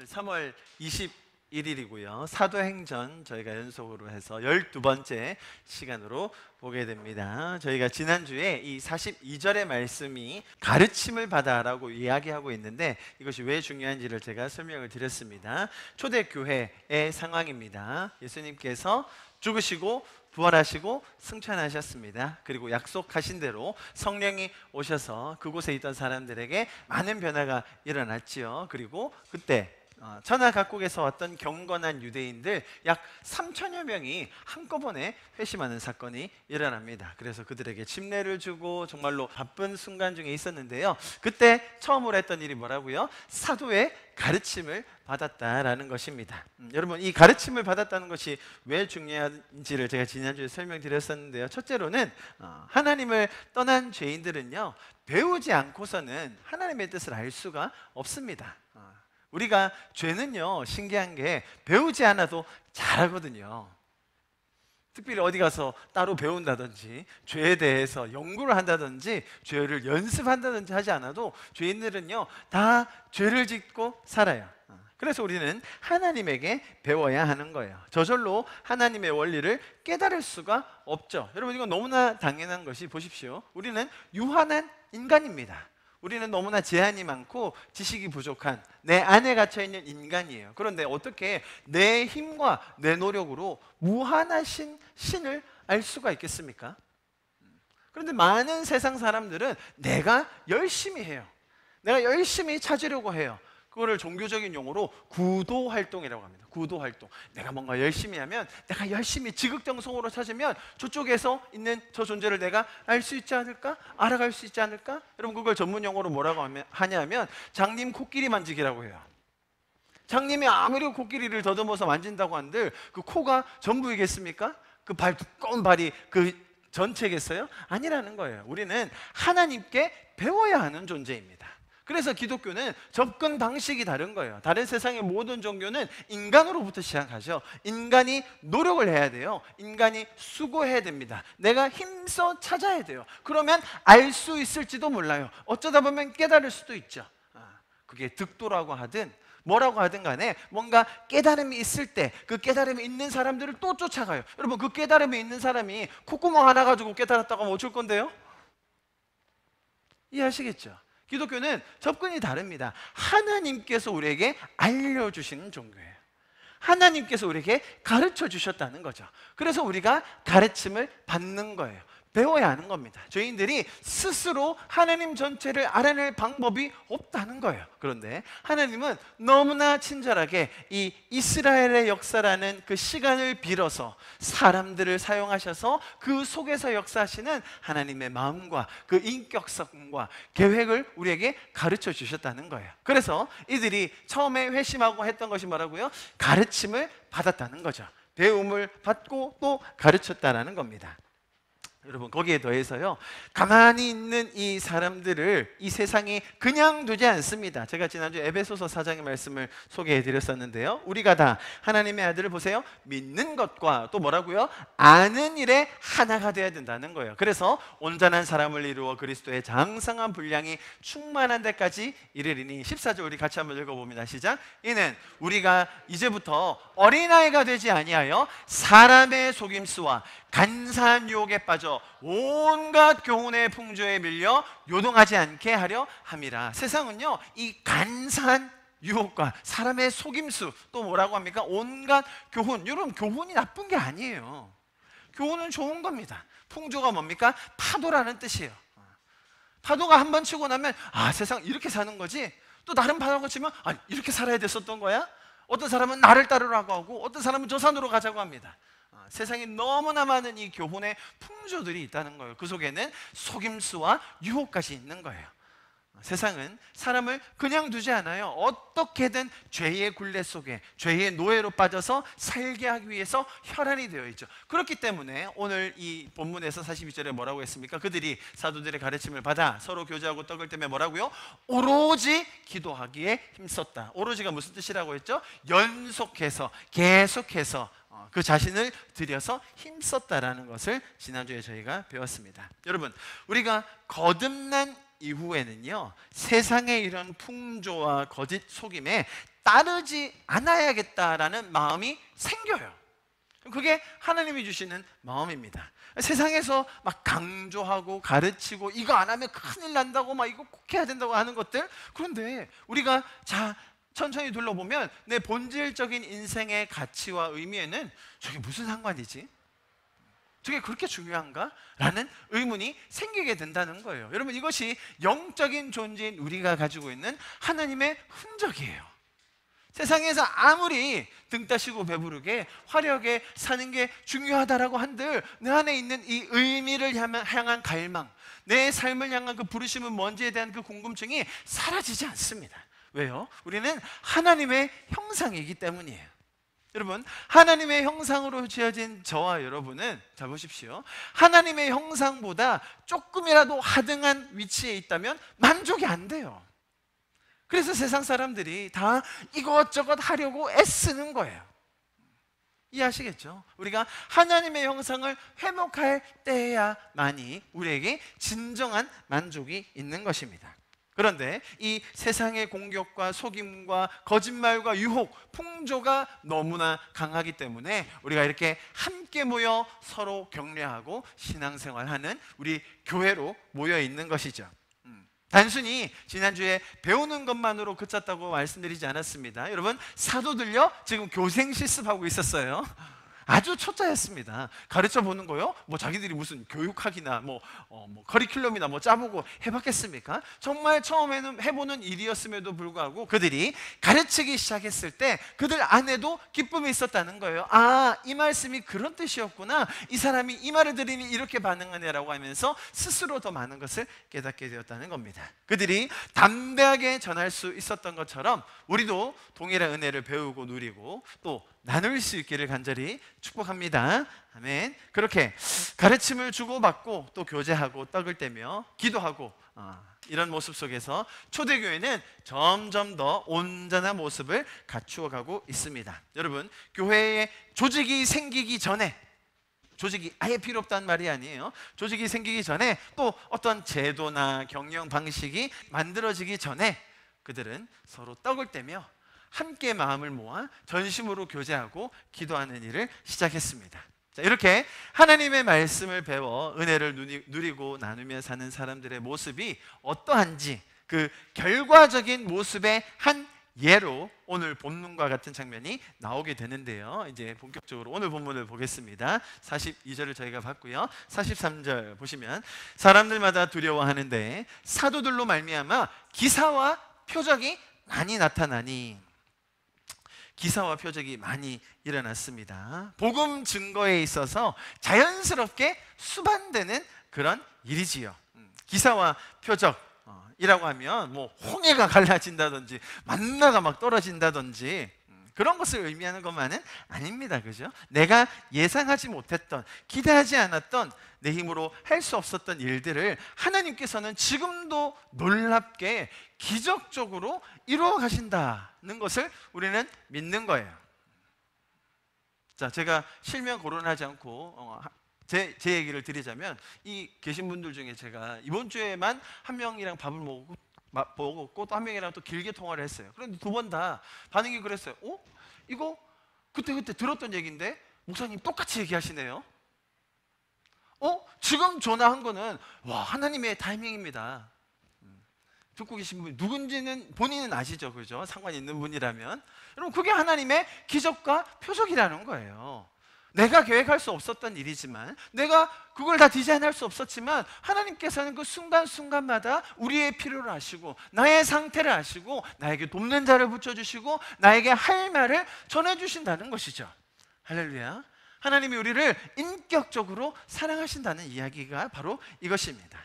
오늘 3월 21일이고요. 사도행전 저희가 연속으로 해서 12번째 시간으로 보게 됩니다. 저희가 지난주에 이 42절의 말씀이 가르침을 받아라고 이야기하고 있는데 이것이 왜 중요한지를 제가 설명을 드렸습니다. 초대교회의 상황입니다. 예수님께서 죽으시고 부활하시고 승천하셨습니다. 그리고 약속하신 대로 성령이 오셔서 그곳에 있던 사람들에게 많은 변화가 일어났지요. 그리고 그때 천하 각국에서 왔던 경건한 유대인들 약 3천여 명이 한꺼번에 회심하는 사건이 일어납니다. 그래서 그들에게 침례를 주고 정말로 바쁜 순간 중에 있었는데요. 그때 처음으로 했던 일이 뭐라고요? 사도의 가르침을 받았다라는 것입니다. 여러분, 이 가르침을 받았다는 것이 왜 중요한지를 제가 지난주에 설명드렸었는데요. 첫째로는 하나님을 떠난 죄인들은요, 배우지 않고서는 하나님의 뜻을 알 수가 없습니다. 우리가 죄는요, 신기한 게 배우지 않아도 잘하거든요. 특별히 어디 가서 따로 배운다든지 죄에 대해서 연구를 한다든지 죄를 연습한다든지 하지 않아도 죄인들은요 다 죄를 짓고 살아요. 그래서 우리는 하나님에게 배워야 하는 거예요. 저절로 하나님의 원리를 깨달을 수가 없죠. 여러분, 이건 너무나 당연한 것이, 보십시오, 우리는 유한한 인간입니다. 우리는 너무나 제한이 많고 지식이 부족한 내 안에 갇혀있는 인간이에요. 그런데 어떻게 내 힘과 내 노력으로 무한하신 신을 알 수가 있겠습니까? 그런데 많은 세상 사람들은 내가 열심히 해요. 내가 열심히 찾으려고 해요. 그거를 종교적인 용어로 구도활동이라고 합니다. 구도활동. 내가 뭔가 열심히 하면, 내가 열심히 지극정성으로 찾으면 저쪽에서 있는 저 존재를 내가 알 수 있지 않을까? 알아갈 수 있지 않을까? 여러분, 그걸 전문 용어로 뭐라고 하냐면 장님 코끼리 만지기라고 해요. 장님이 아무리 코끼리를 더듬어서 만진다고 한들 그 코가 전부이겠습니까? 그 발, 두꺼운 발이 그 전체겠어요? 아니라는 거예요. 우리는 하나님께 배워야 하는 존재입니다. 그래서 기독교는 접근 방식이 다른 거예요. 다른 세상의 모든 종교는 인간으로부터 시작하죠. 인간이 노력을 해야 돼요. 인간이 수고해야 됩니다. 내가 힘써 찾아야 돼요. 그러면 알 수 있을지도 몰라요. 어쩌다 보면 깨달을 수도 있죠. 그게 득도라고 하든 뭐라고 하든 간에 뭔가 깨달음이 있을 때 그 깨달음이 있는 사람들을 또 쫓아가요. 여러분, 그 깨달음이 있는 사람이 콧구멍 하나 가지고 깨달았다고 하면 어쩔 건데요? 이해하시겠죠? 기독교는 접근이 다릅니다. 하나님께서 우리에게 알려주시는 종교예요. 하나님께서 우리에게 가르쳐 주셨다는 거죠. 그래서 우리가 가르침을 받는 거예요. 배워야 하는 겁니다. 죄인들이 스스로 하나님 전체를 알아낼 방법이 없다는 거예요. 그런데 하나님은 너무나 친절하게 이 이스라엘의 역사라는 그 시간을 빌어서 사람들을 사용하셔서 그 속에서 역사하시는 하나님의 마음과 그 인격성과 계획을 우리에게 가르쳐 주셨다는 거예요. 그래서 이들이 처음에 회심하고 했던 것이 뭐라고요? 가르침을 받았다는 거죠. 배움을 받고 또 가르쳤다는 겁니다. 여러분, 거기에 더해서요, 가만히 있는 이 사람들을 이 세상이 그냥 두지 않습니다. 제가 지난주 에베소서 4장의 말씀을 소개해 드렸었는데요, 우리가 다 하나님의 아들을 보세요, 믿는 것과 또 뭐라고요? 아는 일에 하나가 되어야 된다는 거예요. 그래서 온전한 사람을 이루어 그리스도의 장성한 분량이 충만한 데까지 이르리니, 14절 우리 같이 한번 읽어봅니다. 시작. 이는 우리가 이제부터 어린아이가 되지 아니하여 사람의 속임수와 간사한 유혹에 빠져 온갖 교훈의 풍조에 밀려 요동하지 않게 하려 함이라. 세상은요, 이 간사한 유혹과 사람의 속임수, 또 뭐라고 합니까? 온갖 교훈. 여러분, 교훈이 나쁜 게 아니에요. 교훈은 좋은 겁니다. 풍조가 뭡니까? 파도라는 뜻이에요. 파도가 한 번 치고 나면 세상 이렇게 사는 거지, 또 다른 파도가 치면 이렇게 살아야 됐었던 거야? 어떤 사람은 나를 따르라고 하고 어떤 사람은 저 산으로 가자고 합니다. 세상에 너무나 많은 이 교훈의 풍조들이 있다는 거예요. 그 속에는 속임수와 유혹까지 있는 거예요. 세상은 사람을 그냥 두지 않아요. 어떻게든 죄의 굴레 속에, 죄의 노예로 빠져서 살게 하기 위해서 혈안이 되어 있죠. 그렇기 때문에 오늘 이 본문에서 42절에 뭐라고 했습니까? 그들이 사도들의 가르침을 받아 서로 교제하고 떡을 떼며 뭐라고요? 오로지 기도하기에 힘썼다. 오로지가 무슨 뜻이라고 했죠? 연속해서, 계속해서 그 자신을 들여서 힘썼다라는 것을 지난주에 저희가 배웠습니다. 여러분, 우리가 거듭난 이후에는요, 세상의 이런 풍조와 거짓 속임에 따르지 않아야겠다라는 마음이 생겨요. 그게 하나님이 주시는 마음입니다. 세상에서 막 강조하고 가르치고 이거 안 하면 큰일 난다고 막 이거 꼭 해야 된다고 하는 것들, 그런데 우리가 천천히 둘러보면 내 본질적인 인생의 가치와 의미에는 저게 무슨 상관이지? 저게 그렇게 중요한가? 라는 의문이 생기게 된다는 거예요. 여러분, 이것이 영적인 존재인 우리가 가지고 있는 하나님의 흔적이에요. 세상에서 아무리 등 따시고 배부르게 화려하게 사는 게 중요하다라고 한들 내 안에 있는 이 의미를 향한 갈망, 내 삶을 향한 그 부르심은 뭔지에 대한 그 궁금증이 사라지지 않습니다. 왜요? 우리는 하나님의 형상이기 때문이에요. 여러분, 하나님의 형상으로 지어진 저와 여러분은, 자 보십시오, 하나님의 형상보다 조금이라도 하등한 위치에 있다면 만족이 안 돼요. 그래서 세상 사람들이 다 이것저것 하려고 애쓰는 거예요. 이해하시겠죠? 우리가 하나님의 형상을 회복할 때야만이 우리에게 진정한 만족이 있는 것입니다. 그런데 이 세상의 공격과 속임과 거짓말과 유혹, 풍조가 너무나 강하기 때문에 우리가 이렇게 함께 모여 서로 격려하고 신앙생활하는 우리 교회로 모여 있는 것이죠. 단순히 지난주에 배우는 것만으로 그쳤다고 말씀드리지 않았습니다. 여러분, 사도들요 지금 교생 실습하고 있었어요. 아주 초짜였습니다. 가르쳐 보는 거요? 뭐 자기들이 무슨 교육학이나 뭐 커리큘럼이나 뭐 짜보고 해봤겠습니까? 정말 처음에는 해보는 일이었음에도 불구하고 그들이 가르치기 시작했을 때 그들 안에도 기쁨이 있었다는 거예요. 아, 이 말씀이 그런 뜻이었구나. 이 사람이 이 말을 들으니 이렇게 반응하네라고 하면서 스스로 더 많은 것을 깨닫게 되었다는 겁니다. 그들이 담대하게 전할 수 있었던 것처럼 우리도 동일한 은혜를 배우고 누리고 또 나눌 수 있기를 간절히 축복합니다. 아멘. 그렇게 가르침을 주고받고 또 교제하고 떡을 떼며 기도하고 이런 모습 속에서 초대교회는 점점 더 온전한 모습을 갖추어가고 있습니다. 여러분, 교회에 조직이 생기기 전에, 조직이 아예 필요 없다는 말이 아니에요. 조직이 생기기 전에 또 어떤 제도나 경영 방식이 만들어지기 전에 그들은 서로 떡을 떼며 함께 마음을 모아 전심으로 교제하고 기도하는 일을 시작했습니다. 자, 이렇게 하나님의 말씀을 배워 은혜를 누리고 나누며 사는 사람들의 모습이 어떠한지 그 결과적인 모습의 한 예로 오늘 본문과 같은 장면이 나오게 되는데요. 이제 본격적으로 오늘 본문을 보겠습니다. 42절을 저희가 봤고요. 43절 보시면 사람들마다 두려워하는데 사도들로 말미암아 기사와 표적이 많이 나타나니, 기사와 표적이 많이 일어났습니다. 복음 증거에 있어서 자연스럽게 수반되는 그런 일이지요. 기사와 표적이라고 하면 뭐 홍해가 갈라진다든지 만나가 막 떨어진다든지 그런 것을 의미하는 것만은 아닙니다. 그죠? 내가 예상하지 못했던, 기대하지 않았던, 내 힘으로 할 수 없었던 일들을 하나님께서는 지금도 놀랍게 기적적으로 이루어 가신다는 것을 우리는 믿는 거예요. 자, 제가 실명 거론하지 않고 제 얘기를 드리자면, 이 계신 분들 중에 제가 이번 주에만 한 명이랑 밥을 먹었고 또 한 명이랑 또 길게 통화를 했어요. 그런데 두 번 다 반응이 그랬어요. 이거 그때 들었던 얘기인데 목사님 똑같이 얘기하시네요. 지금 전화한 거는 와, 하나님의 타이밍입니다. 듣고 계신 분이 누군지는 본인은 아시죠? 그죠? 상관 있는 분이라면. 여러분, 그게 하나님의 기적과 표적이라는 거예요. 내가 계획할 수 없었던 일이지만, 내가 그걸 다 디자인할 수 없었지만 하나님께서는 그 순간순간마다 우리의 필요를 아시고 나의 상태를 아시고 나에게 돕는 자를 붙여주시고 나에게 할 말을 전해주신다는 것이죠. 할렐루야. 하나님이 우리를 인격적으로 사랑하신다는 이야기가 바로 이것입니다.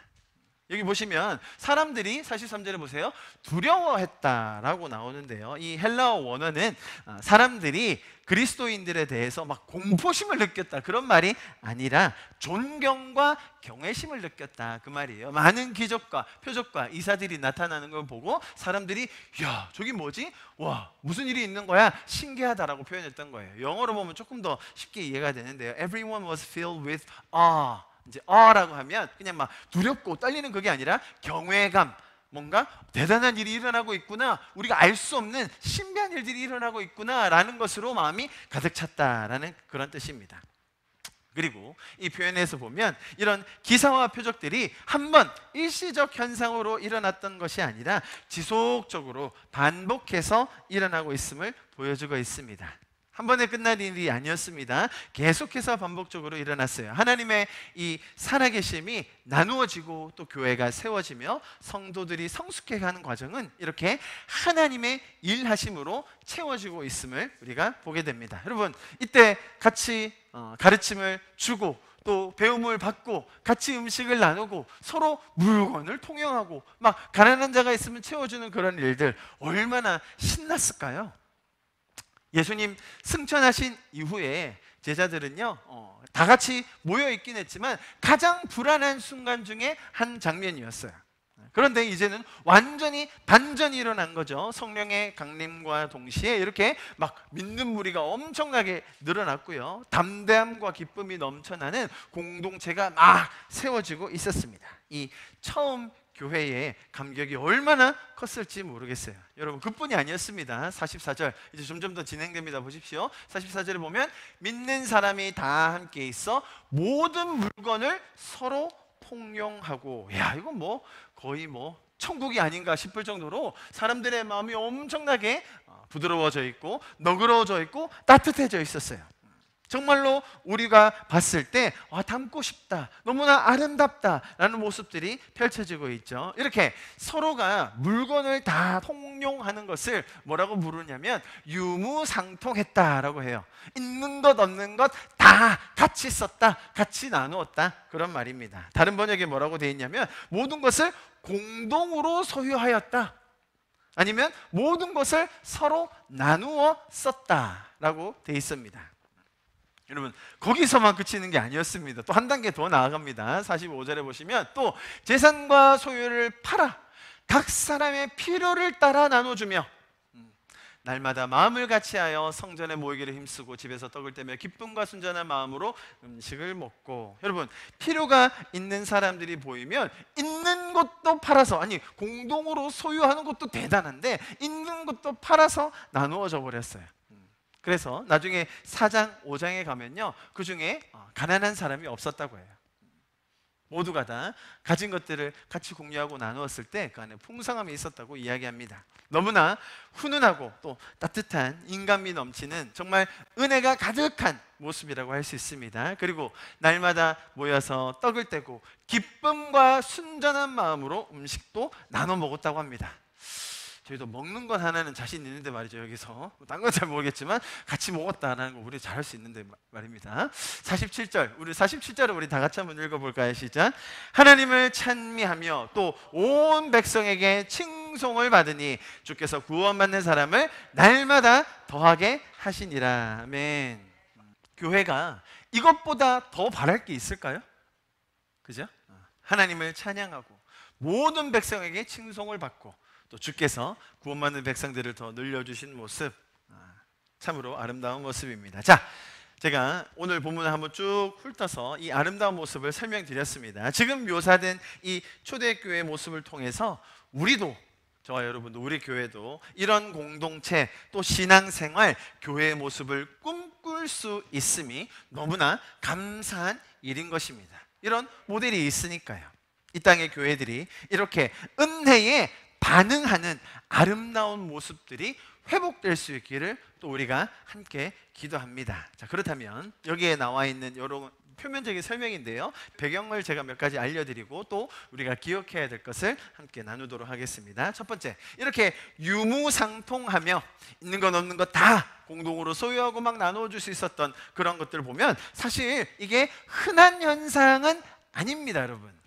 여기 보시면 사람들이 43절에 보세요. 두려워했다라고 나오는데요. 이 헬라어 원어는 사람들이 그리스도인들에 대해서 막 공포심을 느꼈다, 그런 말이 아니라 존경과 경외심을 느꼈다, 그 말이에요. 많은 기적과 표적과 이사들이 나타나는 걸 보고 사람들이 야, 저기 뭐지? 와, 무슨 일이 있는 거야? 신기하다라고 표현했던 거예요. 영어로 보면 조금 더 쉽게 이해가 되는데요. Everyone was filled with awe. 이제 라고 하면 그냥 막 두렵고 떨리는 그게 아니라 경외감, 뭔가 대단한 일이 일어나고 있구나, 우리가 알 수 없는 신비한 일들이 일어나고 있구나라는 것으로 마음이 가득 찼다라는 그런 뜻입니다. 그리고 이 표현에서 보면 이런 기사와 표적들이 한번 일시적 현상으로 일어났던 것이 아니라 지속적으로 반복해서 일어나고 있음을 보여주고 있습니다. 한 번에 끝날 일이 아니었습니다. 계속해서 반복적으로 일어났어요. 하나님의 이 살아계심이 나누어지고 또 교회가 세워지며 성도들이 성숙해가는 과정은 이렇게 하나님의 일하심으로 채워지고 있음을 우리가 보게 됩니다. 여러분, 이때 같이 가르침을 주고 또 배움을 받고 같이 음식을 나누고 서로 물건을 통용하고 막 가난한 자가 있으면 채워주는 그런 일들 얼마나 신났을까요? 예수님 승천하신 이후에 제자들은요 다 같이 모여 있긴 했지만 가장 불안한 순간 중에 한 장면이었어요. 그런데 이제는 완전히 반전이 일어난 거죠. 성령의 강림과 동시에 이렇게 막 믿는 무리가 엄청나게 늘어났고요, 담대함과 기쁨이 넘쳐나는 공동체가 막 세워지고 있었습니다. 이 처음 교회의 감격이 얼마나 컸을지 모르겠어요. 여러분, 그뿐이 아니었습니다. 44절 이제 점점 더 진행됩니다. 보십시오. 44절에 보면 믿는 사람이 다 함께 있어 모든 물건을 서로 통용하고, 야, 이건 뭐 거의 뭐 천국이 아닌가 싶을 정도로 사람들의 마음이 엄청나게 부드러워져 있고 너그러워져 있고 따뜻해져 있었어요. 정말로 우리가 봤을 때 닮고 싶다, 너무나 아름답다 라는 모습들이 펼쳐지고 있죠. 이렇게 서로가 물건을 다 통용하는 것을 뭐라고 부르냐면 유무상통했다라고 해요. 있는 것 없는 것 다 같이 썼다, 같이 나누었다, 그런 말입니다. 다른 번역에 뭐라고 되어 있냐면 모든 것을 공동으로 소유하였다, 아니면 모든 것을 서로 나누어 썼다라고 되어 있습니다. 여러분, 거기서만 그치는 게 아니었습니다. 또 한 단계 더 나아갑니다. 45절에 보시면 또 재산과 소유를 팔아 각 사람의 필요를 따라 나눠주며 날마다 마음을 같이하여 성전에 모이기를 힘쓰고 집에서 떡을 떼며 기쁨과 순전한 마음으로 음식을 먹고. 여러분, 필요가 있는 사람들이 보이면 있는 것도 팔아서, 아니 공동으로 소유하는 것도 대단한데 있는 것도 팔아서 나누어져 버렸어요. 그래서 나중에 4장, 5장에 가면요, 그 중에 가난한 사람이 없었다고 해요. 모두가 다 가진 것들을 같이 공유하고 나누었을 때 그 안에 풍성함이 있었다고 이야기합니다. 너무나 훈훈하고 또 따뜻한 인간미 넘치는 정말 은혜가 가득한 모습이라고 할 수 있습니다. 그리고 날마다 모여서 떡을 떼고 기쁨과 순전한 마음으로 음식도 나눠 먹었다고 합니다. 저희도 먹는 것 하나는 자신 있는데 말이죠. 여기서 딴 건 잘 모르겠지만 같이 먹었다라는 거 우리 잘할 수 있는데 말입니다. 47절, 우리 47절을 우리 다 같이 한번 읽어볼까요? 시작. 하나님을 찬미하며 또 온 백성에게 칭송을 받으니 주께서 구원받는 사람을 날마다 더하게 하시니라. 아멘. 교회가 이것보다 더 바랄 게 있을까요? 그죠? 하나님을 찬양하고 모든 백성에게 칭송을 받고 또 주께서 구원받는 백성들을 더 늘려주신 모습, 참으로 아름다운 모습입니다. 자, 제가 오늘 본문을 한번 쭉 훑어서 이 아름다운 모습을 설명드렸습니다. 지금 묘사된 이 초대교회의 모습을 통해서 우리도, 저와 여러분도, 우리 교회도 이런 공동체 또 신앙생활, 교회의 모습을 꿈꿀 수 있음이 너무나 감사한 일인 것입니다. 이런 모델이 있으니까요. 이 땅의 교회들이 이렇게 은혜에 반응하는 아름다운 모습들이 회복될 수 있기를 또 우리가 함께 기도합니다. 자, 그렇다면 여기에 나와 있는 여러 표면적인 설명인데요, 배경을 제가 몇 가지 알려드리고 또 우리가 기억해야 될 것을 함께 나누도록 하겠습니다. 첫 번째, 이렇게 유무상통하며 있는 것 없는 것 다 공동으로 소유하고 막 나누어줄 수 있었던 그런 것들을 보면 사실 이게 흔한 현상은 아닙니다. 여러분,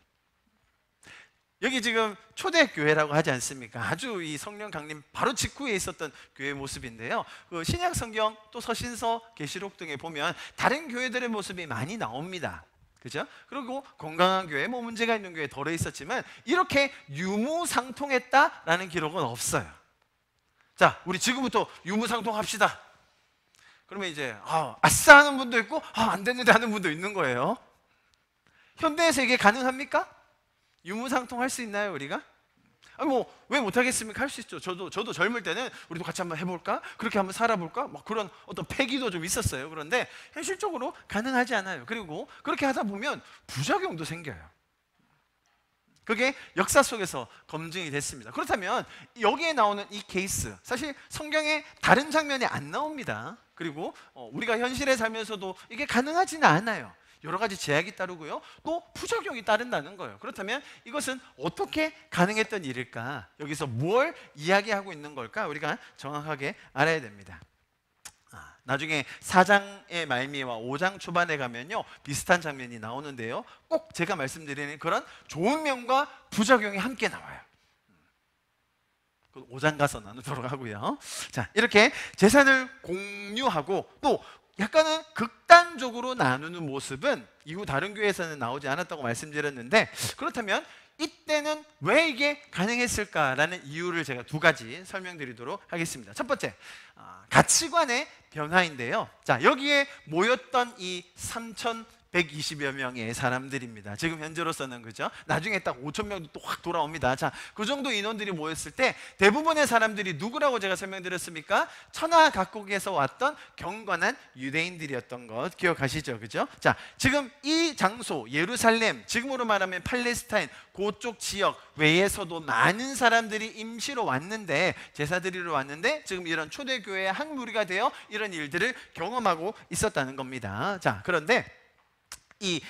여기 지금 초대교회라고 하지 않습니까? 아주 이 성령 강림 바로 직후에 있었던 교회의 모습인데요, 그 신약 성경 또 서신서, 계시록 등에 보면 다른 교회들의 모습이 많이 나옵니다. 그죠? 그리고 건강한 교회, 뭐 문제가 있는 교회 덜어 있었지만 이렇게 유무상통했다라는 기록은 없어요. 자, 우리 지금부터 유무상통합시다. 그러면 이제 아싸 하는 분도 있고 안 됐는데 하는 분도 있는 거예요. 현대에서 이게 가능합니까? 유무상통할 수 있나요, 우리가? 아니 뭐 왜 못하겠습니까? 할 수 있죠. 저도 젊을 때는 우리도 같이 한번 해볼까? 그렇게 한번 살아볼까? 막 그런 어떤 패기도 좀 있었어요. 그런데 현실적으로 가능하지 않아요. 그리고 그렇게 하다 보면 부작용도 생겨요. 그게 역사 속에서 검증이 됐습니다. 그렇다면 여기에 나오는 이 케이스, 사실 성경에 다른 장면이 안 나옵니다. 그리고 우리가 현실에 살면서도 이게 가능하지는 않아요. 여러 가지 제약이 따르고요, 또 부작용이 따른다는 거예요. 그렇다면 이것은 어떻게 가능했던 일일까? 여기서 뭘 이야기하고 있는 걸까? 우리가 정확하게 알아야 됩니다. 나중에 4장의 말미와 5장 초반에 가면요, 비슷한 장면이 나오는데요, 꼭 제가 말씀드리는 그런 좋은 면과 부작용이 함께 나와요. 5장 가서 나누도록 하고요. 자, 이렇게 재산을 공유하고 또 약간은 극단적으로 나누는 모습은 이후 다른 교회에서는 나오지 않았다고 말씀드렸는데, 그렇다면 이때는 왜 이게 가능했을까라는 이유를 제가 두 가지 설명드리도록 하겠습니다. 첫 번째, 가치관의 변화인데요. 자, 여기에 모였던 이 3,120여 명의 사람들입니다. 지금 현재로서는, 그죠? 나중에 딱 5천 명도 또 확 돌아옵니다. 자, 그 정도 인원들이 모였을 때 대부분의 사람들이 누구라고 제가 설명드렸습니까? 천하 각국에서 왔던 경건한 유대인들이었던 것 기억하시죠? 그죠? 자, 지금 이 장소 예루살렘, 지금으로 말하면 팔레스타인 그쪽 지역 외에서도 많은 사람들이 임시로 왔는데, 제사 드리러 왔는데, 지금 이런 초대교회의 한 무리가 되어 이런 일들을 경험하고 있었다는 겁니다. 자, 그런데 이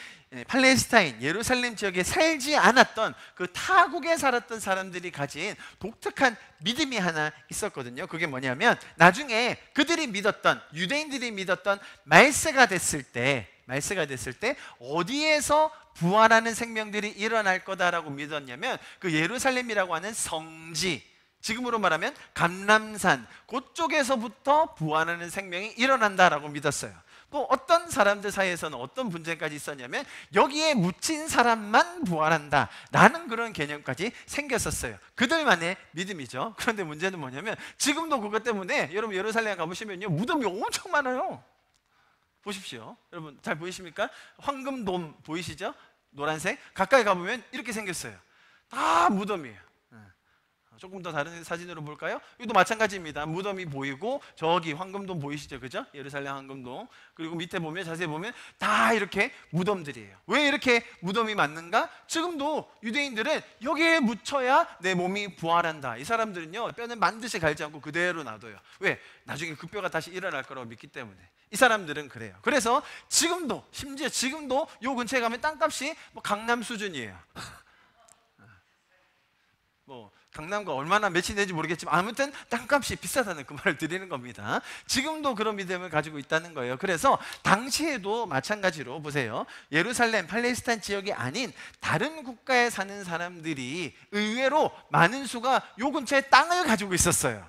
팔레스타인 예루살렘 지역에 살지 않았던 그 타국에 살았던 사람들이 가진 독특한 믿음이 하나 있었거든요. 그게 뭐냐면, 나중에 그들이 믿었던, 유대인들이 믿었던 말세가 됐을 때 어디에서 부활하는 생명들이 일어날 거다라고 믿었냐면, 그 예루살렘이라고 하는 성지, 지금으로 말하면 감람산 그쪽에서부터 부활하는 생명이 일어난다라고 믿었어요. 또 어떤 사람들 사이에서는 어떤 분쟁까지 있었냐면, 여기에 묻힌 사람만 부활한다 라는 그런 개념까지 생겼었어요. 그들만의 믿음이죠. 그런데 문제는 뭐냐면, 지금도 그것 때문에 여러분 예루살렘 가보시면요, 무덤이 엄청 많아요. 보십시오. 여러분 잘 보이십니까? 황금돔 보이시죠? 노란색. 가까이 가보면 이렇게 생겼어요. 다 무덤이에요. 조금 더 다른 사진으로 볼까요? 이것도 마찬가지입니다. 무덤이 보이고, 저기 황금돔 보이시죠? 그죠? 예루살렘 황금돔. 그리고 밑에 보면, 자세히 보면 다 이렇게 무덤들이에요. 왜 이렇게 무덤이 많는가? 지금도 유대인들은 여기에 묻혀야 내 몸이 부활한다. 이 사람들은요, 뼈는 반드시 갈지 않고 그대로 놔둬요. 왜? 나중에 그 뼈가 다시 일어날 거라고 믿기 때문에. 이 사람들은 그래요. 그래서 지금도, 심지어 지금도 요 근처에 가면 땅값이 뭐 강남 수준이에요. 뭐 강남과 얼마나 매치 되는지 모르겠지만 아무튼 땅값이 비싸다는 그 말을 드리는 겁니다. 지금도 그런 믿음을 가지고 있다는 거예요. 그래서 당시에도 마찬가지로 보세요. 예루살렘, 팔레스타인 지역이 아닌 다른 국가에 사는 사람들이 의외로 많은 수가 요 근처에 땅을 가지고 있었어요.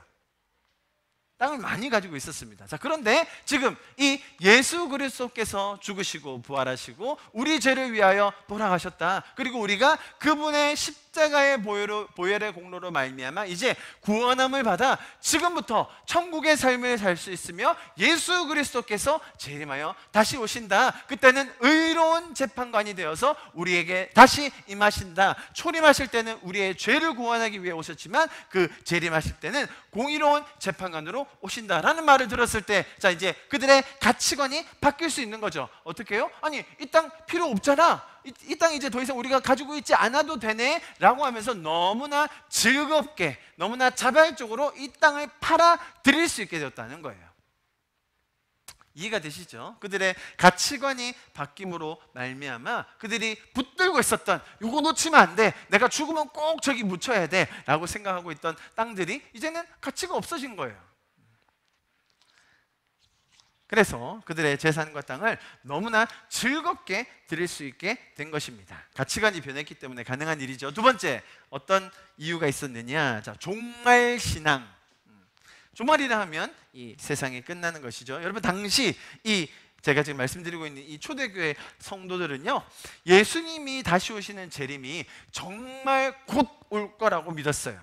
땅을 많이 가지고 있었습니다. 자, 그런데 지금 이 예수 그리스도께서 죽으시고 부활하시고 우리 죄를 위하여 돌아가셨다. 그리고 우리가 그분의 십자가의 보혈의 공로로 말미암아 이제 구원함을 받아 지금부터 천국의 삶을 살 수 있으며, 예수 그리스도께서 재림하여 다시 오신다. 그때는 의로운 재판관이 되어서 우리에게 다시 임하신다. 초림하실 때는 우리의 죄를 구원하기 위해 오셨지만, 그 재림하실 때는 공의로운 재판관으로 오신다라는 말을 들었을 때, 자, 이제 그들의 가치관이 바뀔 수 있는 거죠. 어떻게 해요? 아니, 이 땅 필요 없잖아. 이 땅 이제 더 이상 우리가 가지고 있지 않아도 되네 라고 하면서 너무나 즐겁게, 너무나 자발적으로 이 땅을 팔아 드릴 수 있게 되었다는 거예요. 이해가 되시죠? 그들의 가치관이 바뀜으로 말미암아 그들이 붙들고 있었던, 이거 놓치면 안 돼, 내가 죽으면 꼭 저기 묻혀야 돼 라고 생각하고 있던 땅들이 이제는 가치가 없어진 거예요. 그래서 그들의 재산과 땅을 너무나 즐겁게 드릴 수 있게 된 것입니다. 가치관이 변했기 때문에 가능한 일이죠. 두 번째, 어떤 이유가 있었느냐? 자, 종말신앙. 종말이라 하면 이 세상이 끝나는 것이죠. 여러분, 당시 제가 지금 말씀드리고 있는 이 초대교회 성도들은요, 예수님이 다시 오시는 재림이 정말 곧 올 거라고 믿었어요.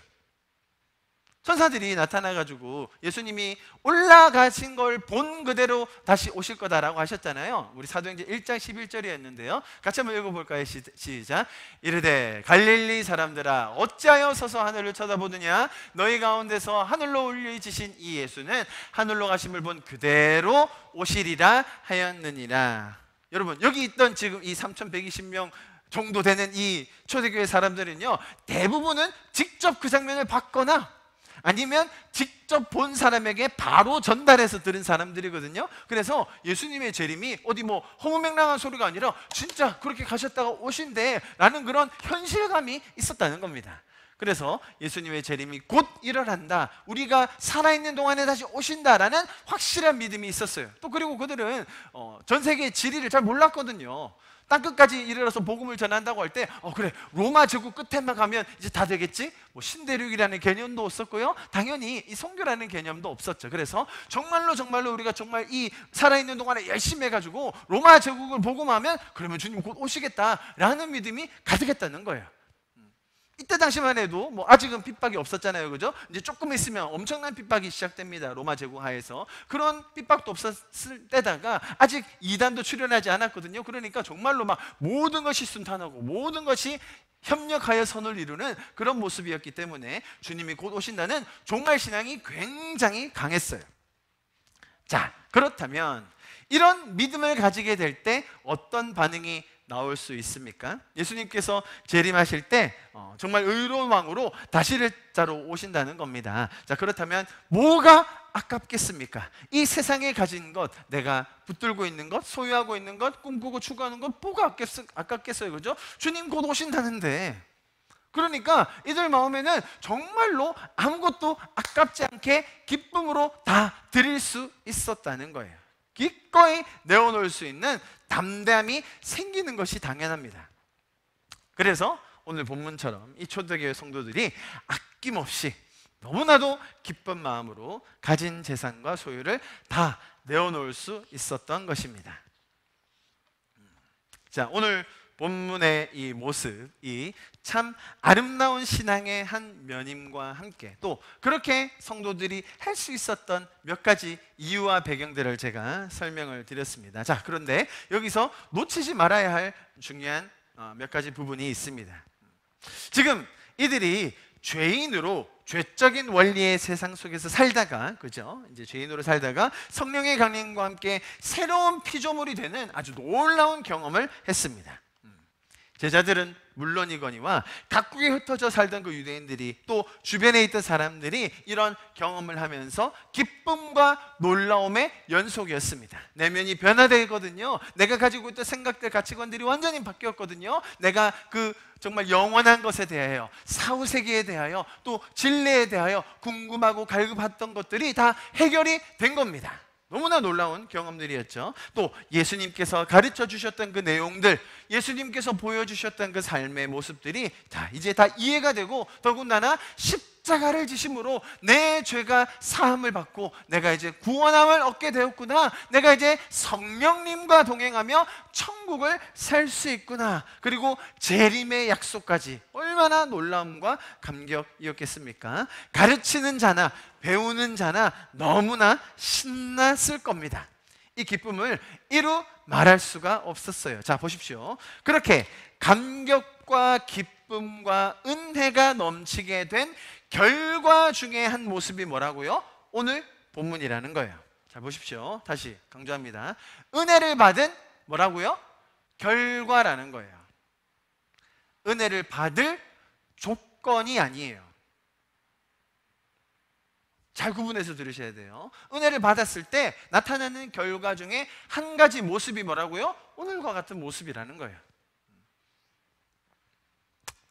천사들이 나타나가지고 예수님이 올라가신 걸 본 그대로 다시 오실 거다라고 하셨잖아요. 우리 사도행전 1장 11절이었는데요. 같이 한번 읽어볼까요? 시작. 이르되 갈릴리 사람들아 어찌하여 서서 하늘을 쳐다보느냐? 너희 가운데서 하늘로 올려지신 이 예수는 하늘로 가심을 본 그대로 오시리라 하였느니라. 여러분, 여기 있던 지금 이 3,120명 정도 되는 이 초대교회 사람들은요, 대부분은 직접 그 장면을 봤거나 아니면 직접 본 사람에게 바로 전달해서 들은 사람들이거든요. 그래서 예수님의 재림이 어디 뭐 허무맹랑한 소리가 아니라 진짜 그렇게 가셨다가 오신대 라는 그런 현실감이 있었다는 겁니다. 그래서 예수님의 재림이 곧 일어난다, 우리가 살아있는 동안에 다시 오신다라는 확실한 믿음이 있었어요. 또 그리고 그들은 전 세계의 지리를 잘 몰랐거든요. 땅끝까지 이르러서 복음을 전한다고 할 때 그래, 로마 제국 끝에만 가면 이제 다 되겠지? 뭐 신대륙이라는 개념도 없었고요, 당연히 이 선교라는 개념도 없었죠. 그래서 정말로 우리가 정말 이 살아있는 동안에 열심히 해가지고 로마 제국을 복음하면 그러면 주님 곧 오시겠다라는 믿음이 가득했다는 거예요. 이때 당시만 해도 뭐 아직은 핍박이 없었잖아요, 그죠? 이제 조금 있으면 엄청난 핍박이 시작됩니다. 로마 제국 하에서 그런 핍박도 없었을 때다가 아직 이단도 출현하지 않았거든요. 그러니까 정말로 막 모든 것이 순탄하고 모든 것이 협력하여 선을 이루는 그런 모습이었기 때문에 주님이 곧 오신다는 종말 신앙이 굉장히 강했어요. 자, 그렇다면 이런 믿음을 가지게 될 때 어떤 반응이 나올 수 있습니까? 예수님께서 재림하실 때 정말 의로운 왕으로 다시를 자로 오신다는 겁니다. 자, 그렇다면 뭐가 아깝겠습니까? 이 세상에 가진 것, 내가 붙들고 있는 것, 소유하고 있는 것, 꿈꾸고 추구하는 것, 뭐가 아깝겠어요, 그죠? 주님 곧 오신다는데. 그러니까 이들 마음에는 정말로 아무것도 아깝지 않게 기쁨으로 다 드릴 수 있었다는 거예요. 기꺼이 내어놓을 수 있는 담대함이 생기는 것이 당연합니다. 그래서 오늘 본문처럼 이 초대교회 성도들이 아낌없이 너무나도 기쁜 마음으로 가진 재산과 소유를 다 내어놓을 수 있었던 것입니다. 자, 오늘 본문의 이 모습이 참 아름다운 신앙의 한 면임과 함께 또 그렇게 성도들이 할 수 있었던 몇 가지 이유와 배경들을 제가 설명을 드렸습니다. 자, 그런데 여기서 놓치지 말아야 할 중요한 몇 가지 부분이 있습니다. 지금 이들이 죄인으로 죄적인 원리의 세상 속에서 살다가, 그죠? 이제 죄인으로 살다가 성령의 강림과 함께 새로운 피조물이 되는 아주 놀라운 경험을 했습니다. 제자들은 물론이거니와 각국에 흩어져 살던 그 유대인들이 또 주변에 있던 사람들이 이런 경험을 하면서 기쁨과 놀라움의 연속이었습니다. 내면이 변화되거든요. 내가 가지고 있던 생각들, 가치관들이 완전히 바뀌었거든요. 내가 그 정말 영원한 것에 대하여, 사후세계에 대하여, 또 진리에 대하여 궁금하고 갈급했던 것들이 다 해결이 된 겁니다. 너무나 놀라운 경험들이었죠. 또 예수님께서 가르쳐 주셨던 그 내용들, 예수님께서 보여주셨던 그 삶의 모습들이 이제 다 이해가 되고, 더군다나 십자가를 지심으로 내 죄가 사함을 받고 내가 이제 구원함을 얻게 되었구나, 내가 이제 성령님과 동행하며 천국을 살 수 있구나, 그리고 재림의 약속까지, 얼마나 놀라움과 감격이었겠습니까? 가르치는 자나 배우는 자나 너무나 신났을 겁니다. 이 기쁨을 이루 말할 수가 없었어요. 자, 보십시오. 그렇게 감격과 기쁨과 은혜가 넘치게 된 결과 중에 한 모습이 뭐라고요? 오늘 본문이라는 거예요. 자, 보십시오. 다시 강조합니다. 은혜를 받은 뭐라고요? 결과라는 거예요. 은혜를 받을 조건이 아니에요. 잘 구분해서 들으셔야 돼요. 은혜를 받았을 때 나타나는 결과 중에 한 가지 모습이 뭐라고요? 오늘과 같은 모습이라는 거예요.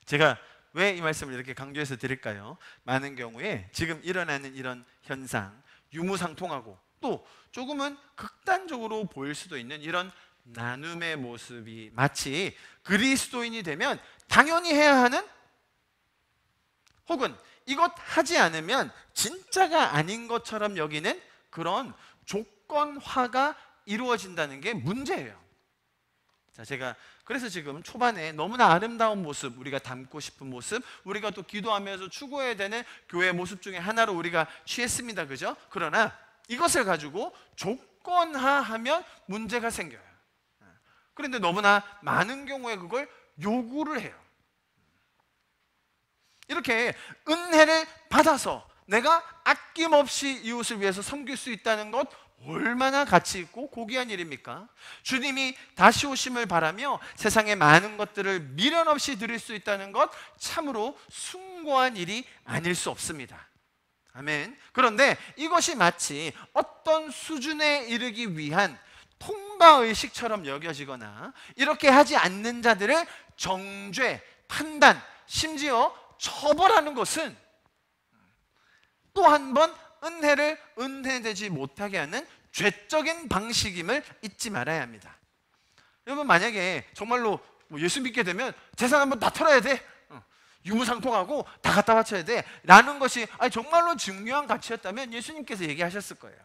제가 왜 이 말씀을 이렇게 강조해서 드릴까요? 많은 경우에 지금 일어나는 이런 현상, 유무상통하고 또 조금은 극단적으로 보일 수도 있는 이런 나눔의 모습이 마치 그리스도인이 되면 당연히 해야 하는, 혹은 이것 하지 않으면 진짜가 아닌 것처럼 여기는 그런 조건화가 이루어진다는 게 문제예요. 자, 제가 그래서 지금 초반에 너무나 아름다운 모습, 우리가 담고 싶은 모습, 우리가 또 기도하면서 추구해야 되는 교회의 모습 중에 하나로 우리가 취했습니다. 그죠? 그러나 이것을 가지고 조건화하면 문제가 생겨요. 그런데 너무나 많은 경우에 그걸 요구를 해요. 이렇게 은혜를 받아서 내가 아낌없이 이웃을 위해서 섬길 수 있다는 것, 얼마나 가치 있고 고귀한 일입니까? 주님이 다시 오심을 바라며 세상의 많은 것들을 미련 없이 드릴 수 있다는 것, 참으로 숭고한 일이 아닐 수 없습니다. 아멘. 그런데 이것이 마치 어떤 수준에 이르기 위한 통과의식처럼 여겨지거나 이렇게 하지 않는 자들을 정죄, 판단, 심지어 처벌하는 것은 또 한 번 은혜를 은혜되지 못하게 하는 죄적인 방식임을 잊지 말아야 합니다. 여러분, 만약에 정말로 예수 믿게 되면 재산 한번 다 털어야 돼, 유무상통하고 다 갖다 바쳐야 돼 라는 것이 정말로 중요한 가치였다면 예수님께서 얘기하셨을 거예요.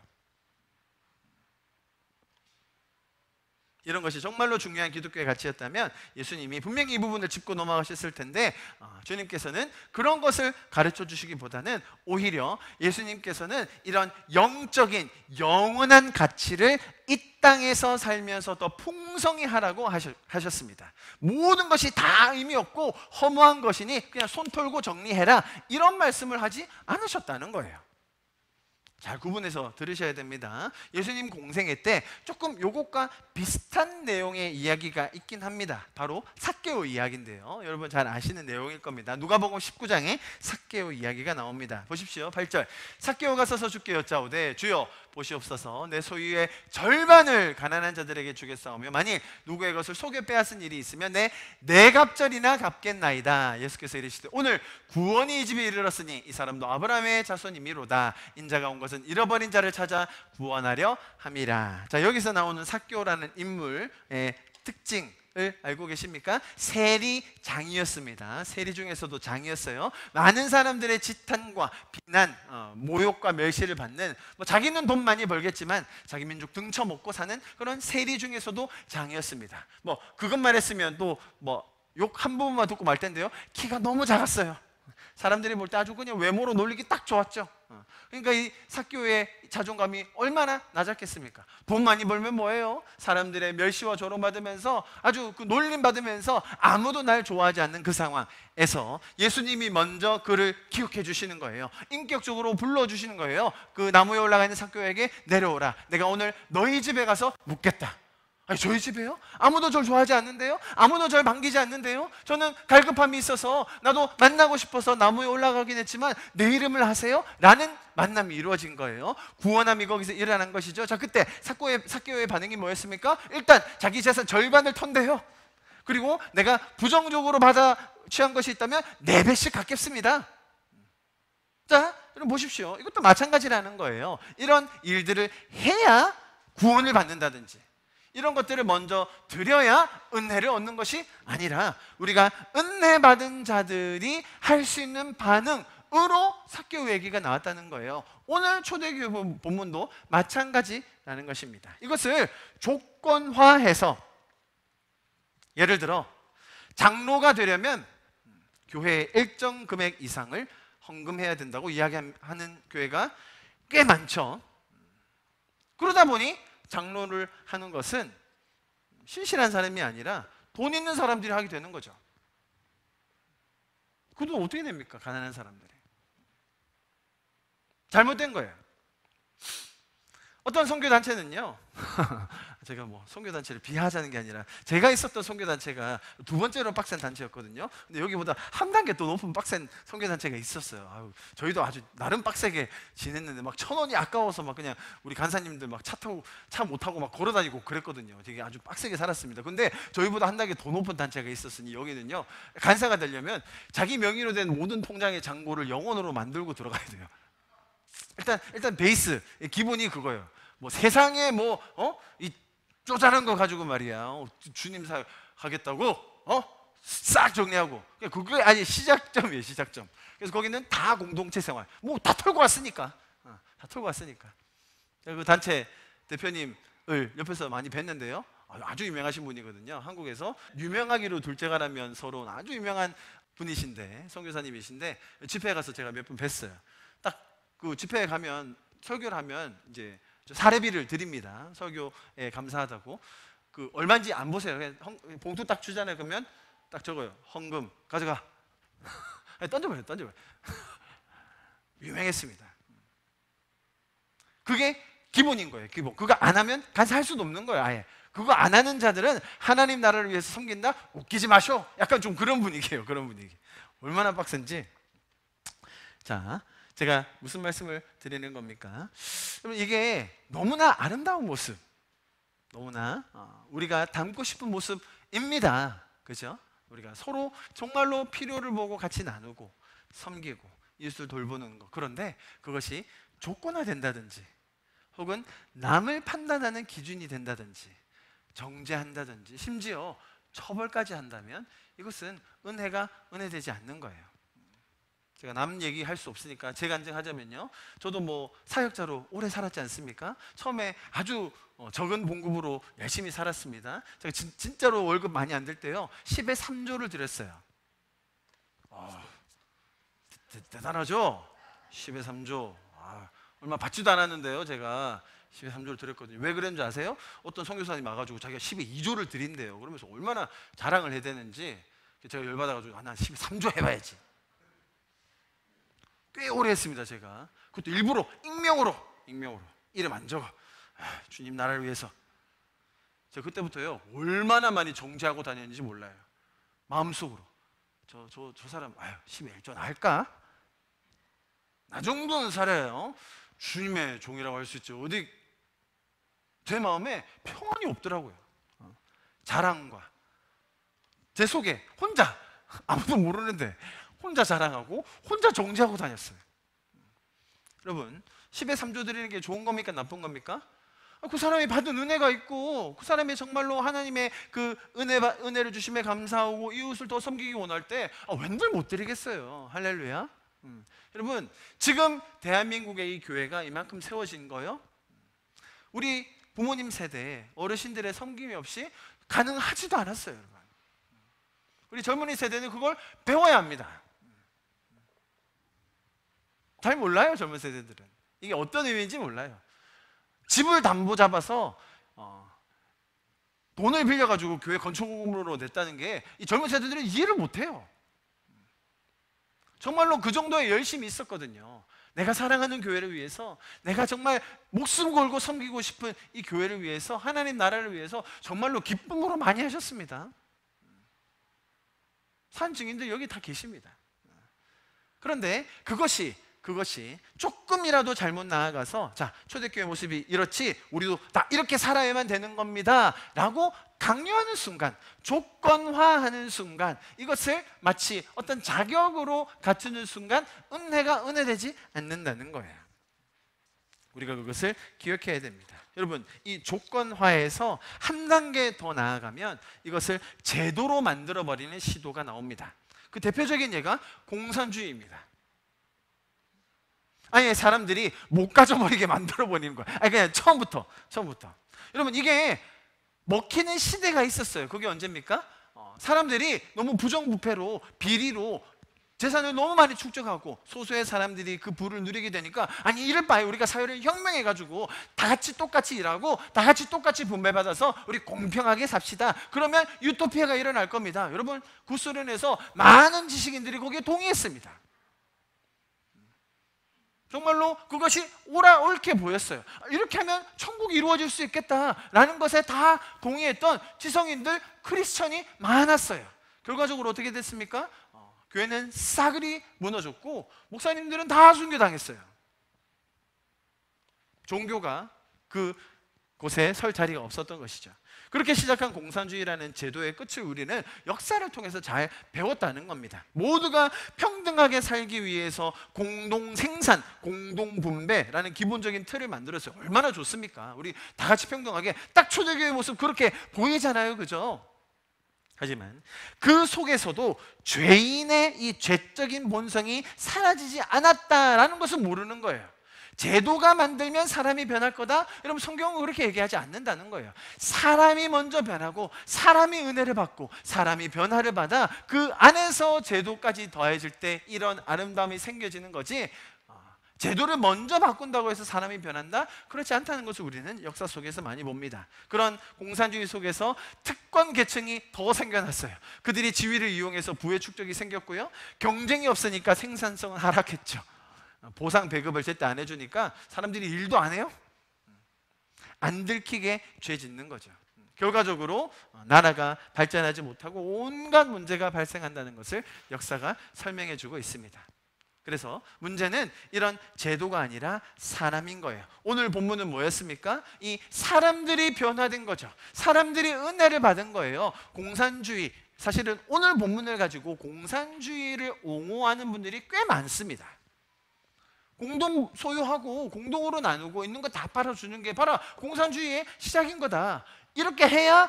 이런 것이 정말로 중요한 기독교의 가치였다면 예수님이 분명히 이 부분을 짚고 넘어가셨을 텐데, 주님께서는 그런 것을 가르쳐 주시기보다는 오히려 예수님께서는 이런 영적인 영원한 가치를 이 땅에서 살면서 더 풍성히 하라고 하셨습니다. 모든 것이 다 의미 없고 허무한 것이니 그냥 손 털고 정리해라, 이런 말씀을 하지 않으셨다는 거예요. 잘 구분해서 들으셔야 됩니다. 예수님 공생애 때 조금 요것과 비슷한 내용의 이야기가 있긴 합니다. 바로 삭개오 이야기인데요, 여러분 잘 아시는 내용일 겁니다. 누가복음 19장에 삭개오 이야기가 나옵니다. 보십시오. 8절. 삭개오가 서서 주께 여짜오되 주여 보시옵소서, 내 소유의 절반을 가난한 자들에게 주겠사오며 만일 누구의 것을 속여 빼앗은 일이 있으면 네 갑절이나 갚겠나이다. 예수께서 이르시되 오늘 구원이 이 집에 이르렀으니 이 사람도 아브라함의 자손이미로다. 인자가 온 것은 잃어버린 자를 찾아 구원하려 함이라. 자, 여기서 나오는 삭개오라는 인물의 특징 알고 계십니까? 세리장이었습니다. 세리 중에서도 장이었어요. 많은 사람들의 지탄과 비난, 모욕과 멸시를 받는, 자기는 돈 많이 벌겠지만 자기 민족 등쳐먹고 사는 그런 세리 중에서도 장이었습니다. 그것만 했으면 또 욕 한 부분만 듣고 말 텐데요, 키가 너무 작았어요. 사람들이 볼 때 아주 그냥 외모로 놀리기 딱 좋았죠. 그러니까 이 삭개오의 자존감이 얼마나 낮았겠습니까? 돈 많이 벌면 뭐예요? 사람들의 멸시와 조롱받으면서 아주 그 놀림받으면서 아무도 날 좋아하지 않는 그 상황에서 예수님이 먼저 그를 기억해 주시는 거예요. 인격적으로 불러주시는 거예요. 그 나무에 올라가 있는 삭개오에게 내려오라. 내가 오늘 너희 집에 가서 묵겠다. 저희 집에요? 아무도 절 좋아하지 않는데요? 아무도 절 반기지 않는데요? 저는 갈급함이 있어서 나도 만나고 싶어서 나무에 올라가긴 했지만 내 이름을 하세요? 라는 만남이 이루어진 거예요. 구원함이 거기서 일어난 것이죠. 자, 그때 삭개오의 반응이 뭐였습니까? 일단 자기 재산 절반을 턴대요. 그리고 내가 부정적으로 받아 취한 것이 있다면 4배씩 갚겠습니다. 자, 여러분 보십시오. 이것도 마찬가지라는 거예요. 이런 일들을 해야 구원을 받는다든지 이런 것들을 먼저 드려야 은혜를 얻는 것이 아니라 우리가 은혜 받은 자들이 할 수 있는 반응으로 삭개오 얘기가 나왔다는 거예요. 오늘 초대교회 본문도 마찬가지라는 것입니다. 이것을 조건화해서, 예를 들어 장로가 되려면 교회의 일정 금액 이상을 헌금해야 된다고 이야기하는 교회가 꽤 많죠. 그러다 보니 장로를 하는 것은 신실한 사람이 아니라 돈 있는 사람들이 하게 되는 거죠. 그 돈 어떻게 냅니까? 가난한 사람들이. 잘못된 거예요. 어떤 선교단체는요 제가 선교단체를 비하하자는 게 아니라 제가 있었던 선교단체가 두 번째로 빡센 단체였거든요. 근데 여기보다 한 단계 더 높은 빡센 선교단체가 있었어요. 저희도 아주 나름 빡세게 지냈는데 1,000원이 아까워서 그냥 우리 간사님들 차 못 타고 걸어다니고 그랬거든요. 되게 아주 빡세게 살았습니다. 근데 저희보다 한 단계 더 높은 단체가 있었으니 여기는요, 간사가 되려면 자기 명의로 된 모든 통장의 잔고를 영원으로 만들고 들어가야 돼요. 일단 베이스 기본이 그거예요. 세상에 이 쪼잔한 거 가지고 말이야, 주님 사역하겠다고 싹 정리하고, 그게 아니 시작점이에요. 시작점. 그래서 거기는 다 공동체 생활, 다 털고 왔으니까, 그 단체 대표님을 옆에서 많이 뵀는데요, 아주 유명하신 분이거든요. 한국에서 유명하기로 둘째가라면 서러운 아주 유명한 분이신데, 선교사님이신데, 집회에 가서 제가 몇 분 뵀어요. 딱 그 집회에 가면 설교를 하면 이제 사례비를 드립니다. 설교에 감사하다고. 그 얼마인지 안 보세요. 그냥 봉투 딱 주잖아요. 그러면 딱 적어요. 헌금 가져가. 던져버려요. 유명했습니다. 그게 기본인 거예요. 기본. 그거 안 하면 같이 할 수도 없는 거예요. 아예. 그거 안 하는 자들은 하나님 나라를 위해서 섬긴다? 웃기지 마쇼. 약간 좀 그런 분위기예요. 그런 분위기. 얼마나 빡센지. 자, 제가 무슨 말씀을 드리는 겁니까? 여러분, 이게 너무나 아름다운 모습, 너무나 우리가 닮고 싶은 모습입니다. 그죠? 우리가 서로 정말로 필요를 보고 같이 나누고 섬기고 이웃을 돌보는 것. 그런데 그것이 조건화된다든지 혹은 남을 판단하는 기준이 된다든지 정죄한다든지 심지어 처벌까지 한다면 이것은 은혜가 은혜되지 않는 거예요. 제가 남 얘기할 수 없으니까 제 간증하자면요, 저도 뭐 사역자로 오래 살았지 않습니까? 처음에 아주 적은 봉급으로 열심히 살았습니다. 제가 진짜로 월급 많이 안 될 때요 10에 3조를 드렸어요. 대단하죠? 10에 3조. 얼마 받지도 않았는데요, 제가 10에 3조를 드렸거든요. 왜 그랬는지 아세요? 어떤 선교사님 와가지고 자기가 10에 2조를 드린대요. 그러면서 얼마나 자랑을 해야 되는지 제가 열받아가지고 난 10에 3조 해봐야지. 꽤 오래 했습니다. 제가 그것도 일부러 익명으로 이름 안 적어. 주님 나라를 위해서. 제가 그때부터요 얼마나 많이 정죄하고 다녔는지 몰라요. 마음속으로 저 사람 10에 1조 할까? 나 정도는 살아요. 주님의 종이라고 할 수 있죠. 어디 제 마음에 평안이 없더라고요. 자랑과 제 속에 혼자 아무도 모르는데 혼자 자랑하고 혼자 정죄하고 다녔어요. 여러분, 10에 3조 드리는 게 좋은 겁니까? 나쁜 겁니까? 그 사람이 받은 은혜가 있고 그 사람이 정말로 하나님의 그 은혜를 주심에 감사하고 이웃을 더 섬기기 원할 때 웬들 못 드리겠어요. 할렐루야. 여러분, 지금 대한민국의 이 교회가 이만큼 세워진 거요, 우리 부모님 세대 어르신들의 섬김이 없이 가능하지도 않았어요. 여러분, 우리 젊은이 세대는 그걸 배워야 합니다. 잘 몰라요. 젊은 세대들은 이게 어떤 의미인지 몰라요. 집을 담보 잡아서 돈을 빌려가지고 교회 건축으로 냈다는 게 이 젊은 세대들은 이해를 못해요. 정말로 그 정도의 열심이 있었거든요. 내가 사랑하는 교회를 위해서, 내가 정말 목숨 걸고 섬기고 싶은 이 교회를 위해서, 하나님 나라를 위해서 정말로 기쁨으로 많이 하셨습니다. 산 증인들 여기 다 계십니다. 그런데 그것이 조금이라도 잘못 나아가서 자, 초대교회 모습이 이렇지 우리도 다 이렇게 살아야만 되는 겁니다 라고 강요하는 순간, 조건화하는 순간, 이것을 마치 어떤 자격으로 갖추는 순간 은혜가 은혜되지 않는다는 거예요. 우리가 그것을 기억해야 됩니다. 여러분, 이 조건화에서 한 단계 더 나아가면 이것을 제도로 만들어버리는 시도가 나옵니다. 그 대표적인 예가 공산주의입니다. 아예 사람들이 못 가져버리게 만들어버리는 거예요. 그냥 처음부터. 여러분, 이게 먹히는 시대가 있었어요. 그게 언제입니까? 사람들이 너무 부정부패로 비리로 재산을 너무 많이 축적하고 소수의 사람들이 그 부를 누리게 되니까 아니 이럴 바에 우리가 사회를 혁명해가지고 다 같이 똑같이 일하고 다 같이 똑같이 분배받아서 우리 공평하게 삽시다. 그러면 유토피아가 일어날 겁니다. 여러분, 구소련에서 많은 지식인들이 거기에 동의했습니다. 정말로 그것이 옳게 보였어요. 이렇게 하면 천국이 이루어질 수 있겠다라는 것에 다 동의했던 지성인들, 크리스천이 많았어요. 결과적으로 어떻게 됐습니까? 교회는 싸그리 무너졌고 목사님들은 다 순교당했어요. 종교가 그곳에 설 자리가 없었던 것이죠. 그렇게 시작한 공산주의라는 제도의 끝을 우리는 역사를 통해서 잘 배웠다는 겁니다. 모두가 평등하게 살기 위해서 공동생산, 공동분배라는 기본적인 틀을 만들었어요. 얼마나 좋습니까? 우리 다 같이 평등하게, 딱 초대교회의 모습 그렇게 보이잖아요. 그죠? 하지만 그 속에서도 죄인의 이 죄적인 본성이 사라지지 않았다라는 것을 모르는 거예요. 제도가 만들면 사람이 변할 거다? 여러분, 성경은 그렇게 얘기하지 않는다는 거예요. 사람이 먼저 변하고 사람이 은혜를 받고 사람이 변화를 받아 그 안에서 제도까지 더해질 때 이런 아름다움이 생겨지는 거지, 제도를 먼저 바꾼다고 해서 사람이 변한다? 그렇지 않다는 것을 우리는 역사 속에서 많이 봅니다. 그런 공산주의 속에서 특권 계층이 더 생겨났어요. 그들이 지위를 이용해서 부의 축적이 생겼고요, 경쟁이 없으니까 생산성은 하락했죠. 보상 배급을 제때 안 해주니까 사람들이 일도 안 해요. 안 들키게 죄 짓는 거죠. 결과적으로 나라가 발전하지 못하고 온갖 문제가 발생한다는 것을 역사가 설명해 주고 있습니다. 그래서 문제는 이런 제도가 아니라 사람인 거예요. 오늘 본문은 뭐였습니까? 이 사람들이 변화된 거죠. 사람들이 은혜를 받은 거예요. 공산주의, 사실은 오늘 본문을 가지고 공산주의를 옹호하는 분들이 꽤 많습니다. 공동 소유하고 공동으로 나누고 있는 거 다 팔아주는 게 바로 공산주의의 시작인 거다. 이렇게 해야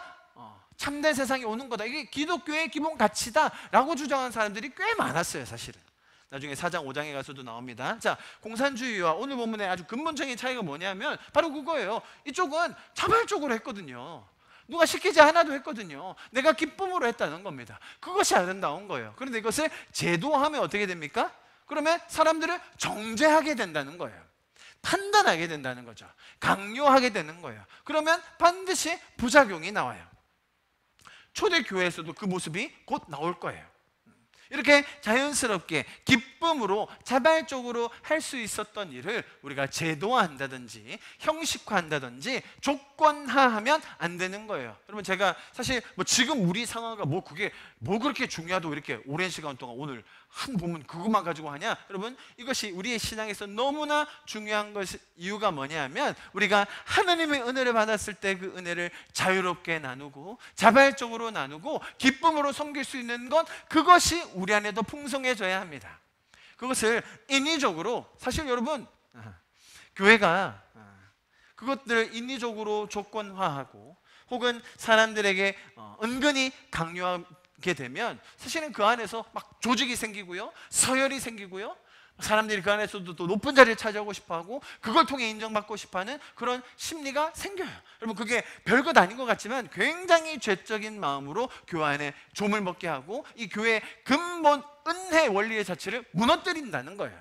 참된 세상이 오는 거다. 이게 기독교의 기본 가치다라고 주장하는 사람들이 꽤 많았어요, 사실은. 나중에 4장, 5장에 가서도 나옵니다. 자, 공산주의와 오늘 본문의 아주 근본적인 차이가 뭐냐면 바로 그거예요. 이쪽은 자발적으로 했거든요. 누가 시키지 않아도 했거든요. 내가 기쁨으로 했다는 겁니다. 그것이 아름다운 거예요. 그런데 이것을 제도화하면 어떻게 됩니까? 그러면 사람들을 정죄하게 된다는 거예요. 판단하게 된다는 거죠. 강요하게 되는 거예요. 그러면 반드시 부작용이 나와요. 초대교회에서도 그 모습이 곧 나올 거예요. 이렇게 자연스럽게 기쁨으로 자발적으로 할 수 있었던 일을 우리가 제도화한다든지 형식화한다든지 조건화하면 안 되는 거예요. 여러분, 제가 사실 지금 우리 상황과 그게 그렇게 중요하다고 이렇게 오랜 시간 동안 오늘 한 본문 그것만 가지고 하냐? 여러분, 이것이 우리의 신앙에서 너무나 중요한 것이 이유가 뭐냐면 우리가 하나님의 은혜를 받았을 때 그 은혜를 자유롭게 나누고 자발적으로 나누고 기쁨으로 섬길 수 있는 건 그것이 우리 안에도 풍성해져야 합니다. 그것을 인위적으로, 사실 여러분, 교회가 그것들을 인위적으로 조건화하고 혹은 사람들에게 은근히 강요하게 되면 사실은 그 안에서 막 조직이 생기고요, 서열이 생기고요, 사람들이 그 안에서도 또 높은 자리를 차지하고 싶어하고 그걸 통해 인정받고 싶어하는 그런 심리가 생겨요. 여러분, 그게 별것 아닌 것 같지만 굉장히 죄적인 마음으로 교회 안에 좀을 먹게 하고 이 교회의 근본 은혜 원리의 자체를 무너뜨린다는 거예요.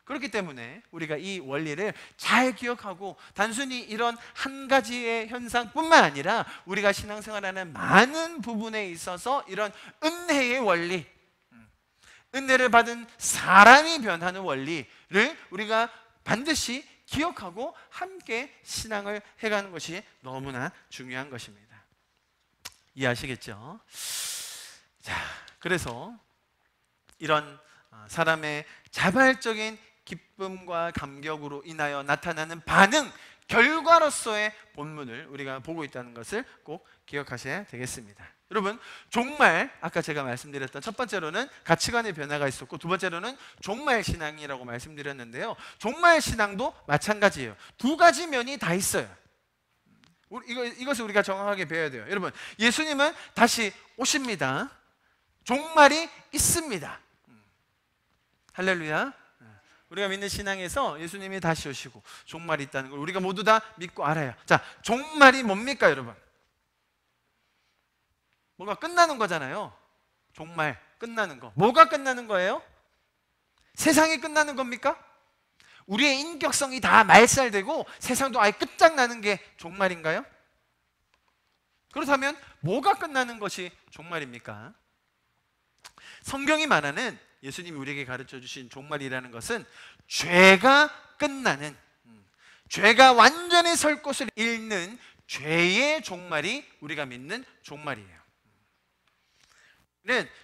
그렇기 때문에 우리가 이 원리를 잘 기억하고 단순히 이런 한 가지의 현상뿐만 아니라 우리가 신앙생활하는 많은 부분에 있어서 이런 은혜의 원리, 은혜를 받은 사람이 변하는 원리를 우리가 반드시 기억하고 함께 신앙을 해가는 것이 너무나 중요한 것입니다. 이해하시겠죠? 자, 그래서 이런 사람의 자발적인 기쁨과 감격으로 인하여 나타나는 반응, 결과로서의 본문을 우리가 보고 있다는 것을 꼭 기억하셔야 되겠습니다. 여러분, 종말, 아까 제가 말씀드렸던 첫 번째로는 가치관의 변화가 있었고 두 번째로는 종말 신앙이라고 말씀드렸는데요, 종말 신앙도 마찬가지예요. 두 가지 면이 다 있어요. 이것을 우리가 정확하게 배워야 돼요. 여러분, 예수님은 다시 오십니다. 종말이 있습니다. 할렐루야. 우리가 믿는 신앙에서 예수님이 다시 오시고 종말이 있다는 걸 우리가 모두 다 믿고 알아요. 자, 종말이 뭡니까, 여러분? 뭐가 끝나는 거잖아요. 종말, 끝나는 거. 뭐가 끝나는 거예요? 세상이 끝나는 겁니까? 우리의 인격성이 다 말살되고 세상도 아예 끝장나는 게 종말인가요? 그렇다면 뭐가 끝나는 것이 종말입니까? 성경이 말하는, 예수님이 우리에게 가르쳐 주신 종말이라는 것은 죄가 끝나는, 죄가 완전히 설 곳을 잃는 죄의 종말이 우리가 믿는 종말이에요.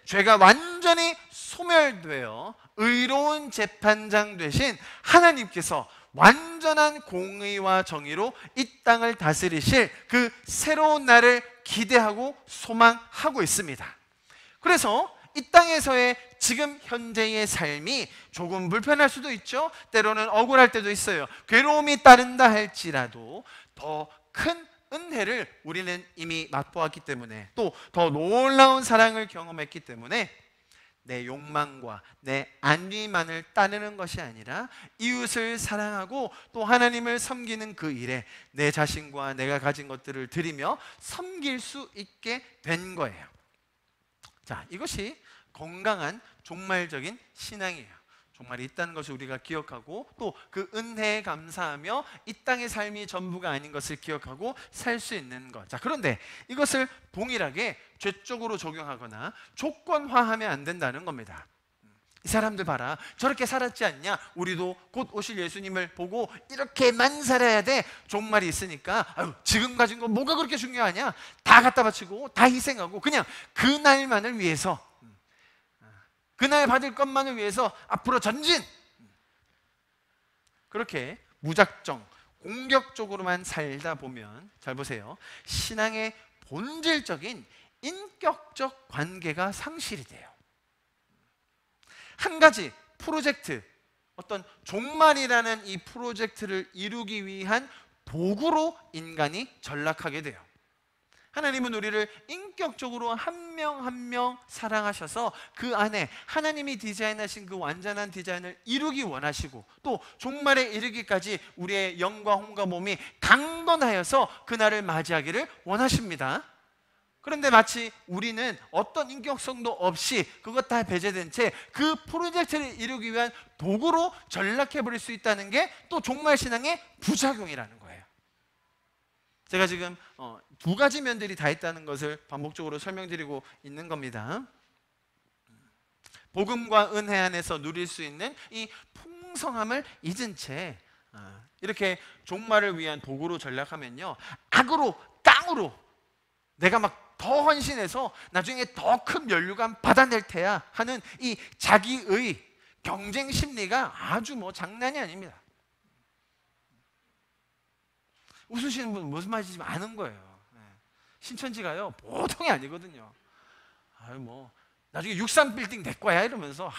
죄가 완전히 소멸되어 의로운 재판장 되신 하나님께서 완전한 공의와 정의로 이 땅을 다스리실 그 새로운 날을 기대하고 소망하고 있습니다. 그래서 이 땅에서의 지금 현재의 삶이 조금 불편할 수도 있죠. 때로는 억울할 때도 있어요. 괴로움이 따른다 할지라도 더 큰 은혜를 우리는 이미 맛보았기 때문에 또 더 놀라운 사랑을 경험했기 때문에 내 욕망과 내 안위만을 따르는 것이 아니라 이웃을 사랑하고 또 하나님을 섬기는 그 일에 내 자신과 내가 가진 것들을 드리며 섬길 수 있게 된 거예요. 자, 이것이 건강한 종말적인 신앙이에요. 종말이 있다는 것을 우리가 기억하고 또 그 은혜에 감사하며 이 땅의 삶이 전부가 아닌 것을 기억하고 살 수 있는 것. 자, 그런데 이것을 동일하게 죄적으로 적용하거나 조건화하면 안 된다는 겁니다. 이 사람들 봐라, 저렇게 살았지 않냐? 우리도 곧 오실 예수님을 보고 이렇게만 살아야 돼. 종말이 있으니까 아유, 지금 가진 건 뭐가 그렇게 중요하냐? 다 갖다 바치고 다 희생하고 그냥 그날만을 위해서, 그날 받을 것만을 위해서 앞으로 전진! 그렇게 무작정 공격적으로만 살다 보면, 잘 보세요, 신앙의 본질적인 인격적 관계가 상실이 돼요. 한 가지 프로젝트, 어떤 종말이라는 이 프로젝트를 이루기 위한 도구로 인간이 전락하게 돼요. 하나님은 우리를 인격적으로 한 명 한 명 사랑하셔서 그 안에 하나님이 디자인하신 그 완전한 디자인을 이루기 원하시고 또 종말에 이르기까지 우리의 영과 혼과 몸이 강건하여서 그날을 맞이하기를 원하십니다. 그런데 마치 우리는 어떤 인격성도 없이 그것 다 배제된 채 그 프로젝트를 이루기 위한 도구로 전락해버릴 수 있다는 게 또 종말신앙의 부작용이라는 거예요. 제가 지금 두 가지 면들이 다 있다는 것을 반복적으로 설명드리고 있는 겁니다. 복음과 은혜 안에서 누릴 수 있는 이 풍성함을 잊은 채 이렇게 종말을 위한 도구로 전락하면요, 악으로 깡으로 내가 막 더 헌신해서 나중에 더 큰 면류관 받아낼 테야 하는 이 자기의 경쟁 심리가 아주 장난이 아닙니다. 웃으시는 분 무슨 말인지 아는 거예요. 신천지가요 보통이 아니거든요. 나중에 63빌딩 내 거야 이러면서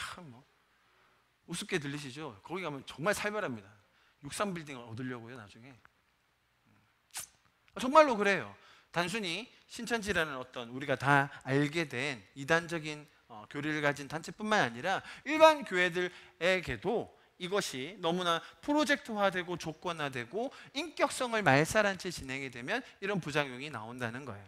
우습게 들리시죠? 거기 가면 정말 살벌합니다. 63빌딩을 얻으려고요 나중에. 정말로 그래요. 단순히 신천지라는 어떤 우리가 다 알게 된 이단적인 교리를 가진 단체뿐만 아니라 일반 교회들에게도 이것이 너무나 프로젝트화되고 조건화되고 인격성을 말살한 채 진행이 되면 이런 부작용이 나온다는 거예요.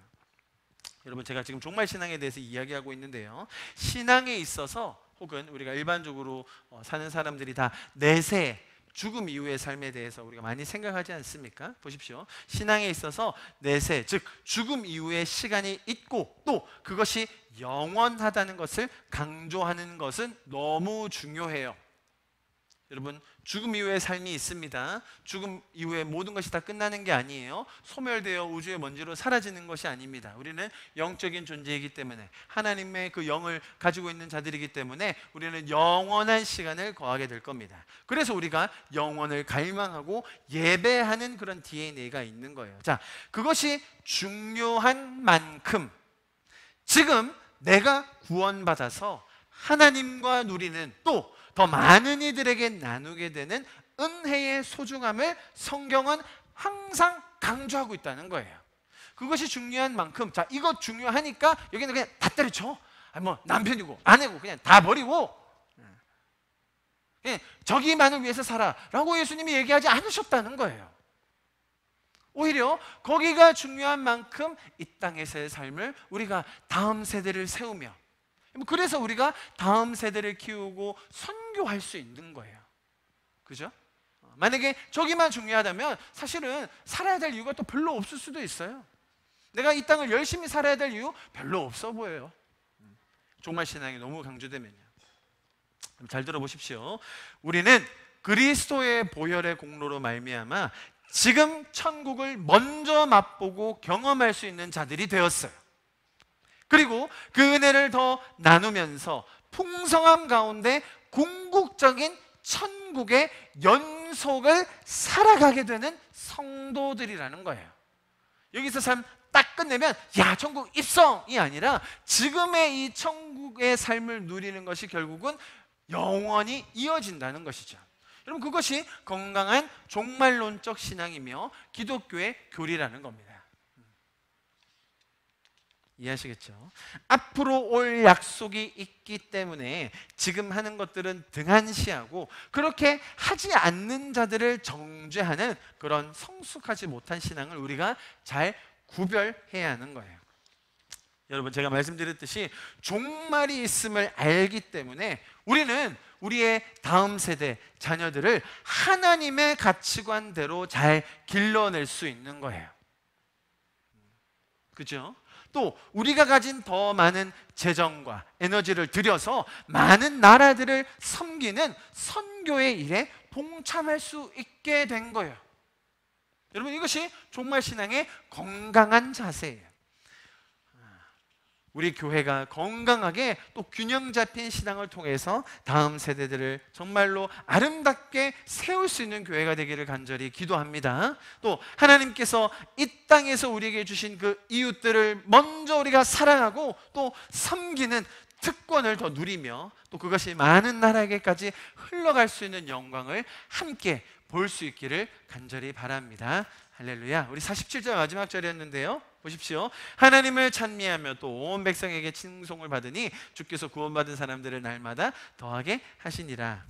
여러분, 제가 지금 종말신앙에 대해서 이야기하고 있는데요, 신앙에 있어서 혹은 우리가 일반적으로 사는 사람들이 다 내세, 죽음 이후의 삶에 대해서 우리가 많이 생각하지 않습니까? 보십시오. 신앙에 있어서 내세, 즉 죽음 이후의 시간이 있고 또 그것이 영원하다는 것을 강조하는 것은 너무 중요해요. 여러분, 죽음 이후의 삶이 있습니다. 죽음 이후에 모든 것이 다 끝나는 게 아니에요. 소멸되어 우주의 먼지로 사라지는 것이 아닙니다. 우리는 영적인 존재이기 때문에, 하나님의 그 영을 가지고 있는 자들이기 때문에 우리는 영원한 시간을 거하게 될 겁니다. 그래서 우리가 영원을 갈망하고 예배하는 그런 DNA가 있는 거예요. 자, 그것이 중요한 만큼 지금 내가 구원받아서 하나님과 누리는 또 더 많은 이들에게 나누게 되는 은혜의 소중함을 성경은 항상 강조하고 있다는 거예요. 그것이 중요한 만큼, 자, 이거 중요하니까 여기는 그냥 다 때려쳐. 남편이고 아내고 그냥 다 버리고 그냥 저기만을 위해서 살아라고 예수님이 얘기하지 않으셨다는 거예요. 오히려 거기가 중요한 만큼 이 땅에서의 삶을 우리가 다음 세대를 세우며, 그래서 우리가 다음 세대를 키우고 선교할 수 있는 거예요. 그죠? 만약에 저기만 중요하다면 사실은 살아야 될 이유가 또 별로 없을 수도 있어요. 내가 이 땅을 열심히 살아야 될 이유 별로 없어 보여요. 종말신앙이 너무 강조되면요. 잘 들어보십시오. 우리는 그리스도의 보혈의 공로로 말미암아 지금 천국을 먼저 맛보고 경험할 수 있는 자들이 되었어요. 그리고 그 은혜를 더 나누면서 풍성함 가운데 궁극적인 천국의 연속을 살아가게 되는 성도들이라는 거예요. 여기서 삶 딱 끝내면 야 천국 입성이 아니라 지금의 이 천국의 삶을 누리는 것이 결국은 영원히 이어진다는 것이죠. 여러분, 그것이 건강한 종말론적 신앙이며 기독교의 교리라는 겁니다. 이해하시겠죠? 앞으로 올 약속이 있기 때문에 지금 하는 것들은 등한시하고 그렇게 하지 않는 자들을 정죄하는 그런 성숙하지 못한 신앙을 우리가 잘 구별해야 하는 거예요. 여러분, 제가 말씀드렸듯이 종말이 있음을 알기 때문에 우리는 우리의 다음 세대 자녀들을 하나님의 가치관대로 잘 길러낼 수 있는 거예요. 그죠? 또 우리가 가진 더 많은 재정과 에너지를 들여서 많은 나라들을 섬기는 선교의 일에 동참할 수 있게 된 거예요. 여러분, 이것이 종말 신앙의 건강한 자세예요. 우리 교회가 건강하게 또 균형 잡힌 신앙을 통해서 다음 세대들을 정말로 아름답게 세울 수 있는 교회가 되기를 간절히 기도합니다. 또 하나님께서 이 땅에서 우리에게 주신 그 이웃들을 먼저 우리가 사랑하고 또 섬기는 특권을 더 누리며 또 그것이 많은 나라에게까지 흘러갈 수 있는 영광을 함께 볼 수 있기를 간절히 바랍니다. 할렐루야. 우리 47절 마지막 절이었는데요, 보십시오. 하나님을 찬미하며 또 온 백성에게 칭송을 받으니 주께서 구원받은 사람들을 날마다 더하게 하시니라.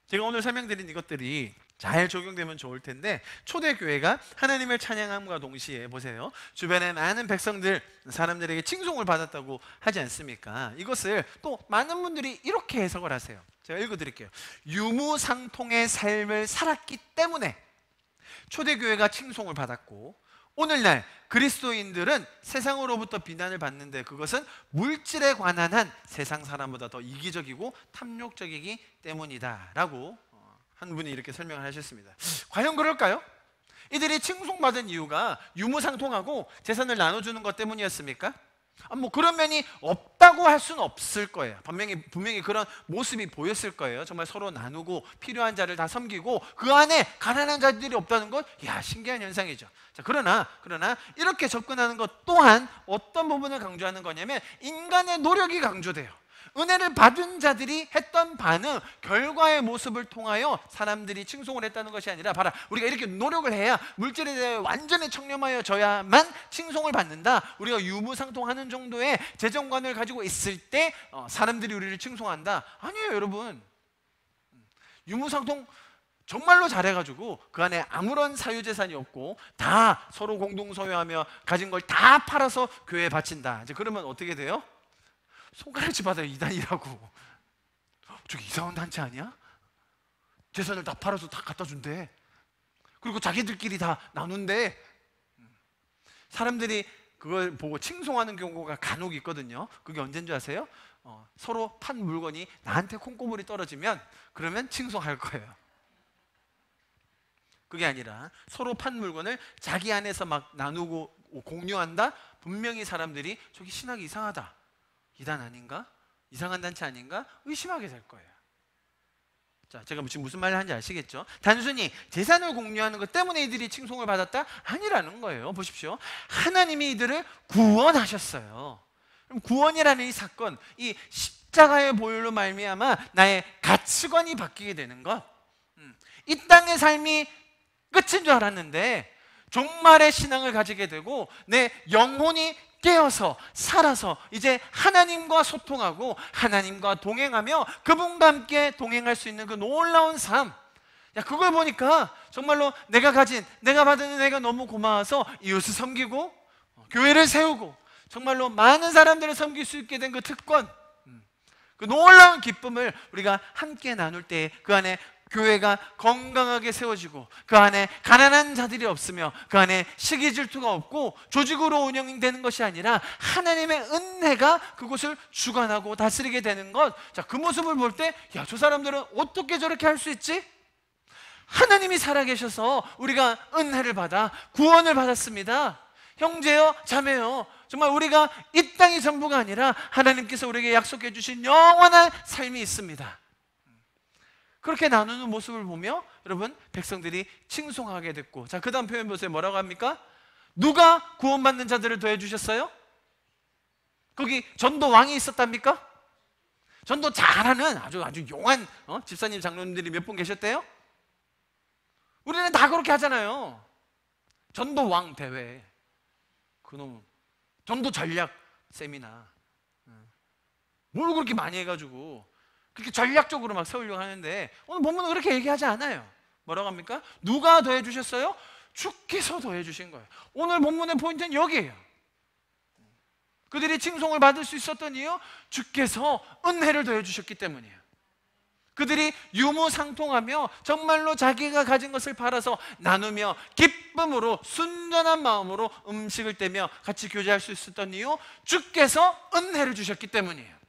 제가 오늘 설명드린 이것들이 잘 적용되면 좋을 텐데, 초대교회가 하나님을 찬양함과 동시에 보세요, 주변에 많은 백성들, 사람들에게 칭송을 받았다고 하지 않습니까? 이것을 또 많은 분들이 이렇게 해석을 하세요. 제가 읽어드릴게요. 유무상통의 삶을 살았기 때문에 초대교회가 칭송을 받았고, 오늘날 그리스도인들은 세상으로부터 비난을 받는데 그것은 물질에 관한 한 세상 사람보다 더 이기적이고 탐욕적이기 때문이다 라고 한 분이 이렇게 설명을 하셨습니다. 과연 그럴까요? 이들이 칭송받은 이유가 유무상통하고 재산을 나눠주는 것 때문이었습니까? 뭐 그런 면이 없다고 할 수는 없을 거예요. 분명히 그런 모습이 보였을 거예요. 정말 서로 나누고 필요한 자를 다 섬기고 그 안에 가난한 자들이 없다는 것, 신기한 현상이죠. 자, 그러나 이렇게 접근하는 것 또한 어떤 부분을 강조하는 거냐면 인간의 노력이 강조돼요. 은혜를 받은 자들이 했던 반응, 결과의 모습을 통하여 사람들이 칭송을 했다는 것이 아니라, 봐라, 우리가 이렇게 노력을 해야 물질에 대해 완전히 청렴하여져야만 칭송을 받는다, 우리가 유무상통하는 정도의 재정관을 가지고 있을 때 사람들이 우리를 칭송한다. 아니에요, 여러분. 유무상통 정말로 잘해가지고 그 안에 아무런 사유재산이 없고 다 서로 공동 소유하며 가진 걸 다 팔아서 교회에 바친다. 이제 그러면 어떻게 돼요? 손가락질 받아요. 이단이라고. 저기 이상한 단체 아니야? 재산을 다 팔아서 다 갖다 준대. 그리고 자기들끼리 다 나눈대. 사람들이 그걸 보고 칭송하는 경우가 간혹 있거든요. 그게 언제인 줄 아세요? 서로 판 물건이 나한테 콩고물이 떨어지면 그러면 칭송할 거예요. 그게 아니라 서로 판 물건을 자기 안에서 막 나누고 공유한다? 분명히 사람들이 저기 신학이 이상하다, 이단 아닌가? 이상한 단체 아닌가? 의심하게 될 거예요. 자, 제가 지금 무슨 말을 하는지 아시겠죠? 단순히 재산을 공유하는 것 때문에 이들이 칭송을 받았다? 아니라는 거예요. 보십시오. 하나님이 이들을 구원하셨어요. 그럼 구원이라는 이 사건, 이 십자가의 보혈로 말미암아 나의 가치관이 바뀌게 되는 것, 이 땅의 삶이 끝인 줄 알았는데 종말의 신앙을 가지게 되고 내 영혼이 깨어서 살아서 이제 하나님과 소통하고 하나님과 동행하며 그분과 함께 동행할 수 있는 그 놀라운 삶, 그걸 보니까 정말로 내가 받은 은혜가 너무 고마워서 이웃을 섬기고 교회를 세우고 정말로 많은 사람들을 섬길 수 있게 된 그 특권, 그 놀라운 기쁨을 우리가 함께 나눌 때 그 안에 교회가 건강하게 세워지고 그 안에 가난한 자들이 없으며 그 안에 시기 질투가 없고 조직으로 운영되는 것이 아니라 하나님의 은혜가 그곳을 주관하고 다스리게 되는 것, 자, 그 모습을 볼 때 저 사람들은 어떻게 저렇게 할 수 있지? 하나님이 살아계셔서 우리가 은혜를 받아 구원을 받았습니다. 형제요, 자매요, 정말 우리가 이 땅이 전부가 아니라 하나님께서 우리에게 약속해 주신 영원한 삶이 있습니다. 그렇게 나누는 모습을 보며 여러분, 백성들이 칭송하게 됐고, 자, 그 다음 표현 보세요. 뭐라고 합니까? 누가 구원받는 자들을 더해 주셨어요? 거기 전도 왕이 있었답니까? 전도 잘하는 아주 용한 집사님, 장로님들이 몇 분 계셨대요? 우리는 다 그렇게 하잖아요. 전도 왕 대회, 그놈 전도 전략 세미나. 뭘 그렇게 많이 해가지고 그렇게 전략적으로 막 세우려고 하는데 오늘 본문은 그렇게 얘기하지 않아요. 뭐라고 합니까? 누가 더해 주셨어요? 주께서 더해 주신 거예요. 오늘 본문의 포인트는 여기에요. 그들이 칭송을 받을 수 있었던 이유, 주께서 은혜를 더해 주셨기 때문이에요. 그들이 유무상통하며 정말로 자기가 가진 것을 팔아서 나누며 기쁨으로 순전한 마음으로 음식을 떼며 같이 교제할 수 있었던 이유, 주께서 은혜를 주셨기 때문이에요.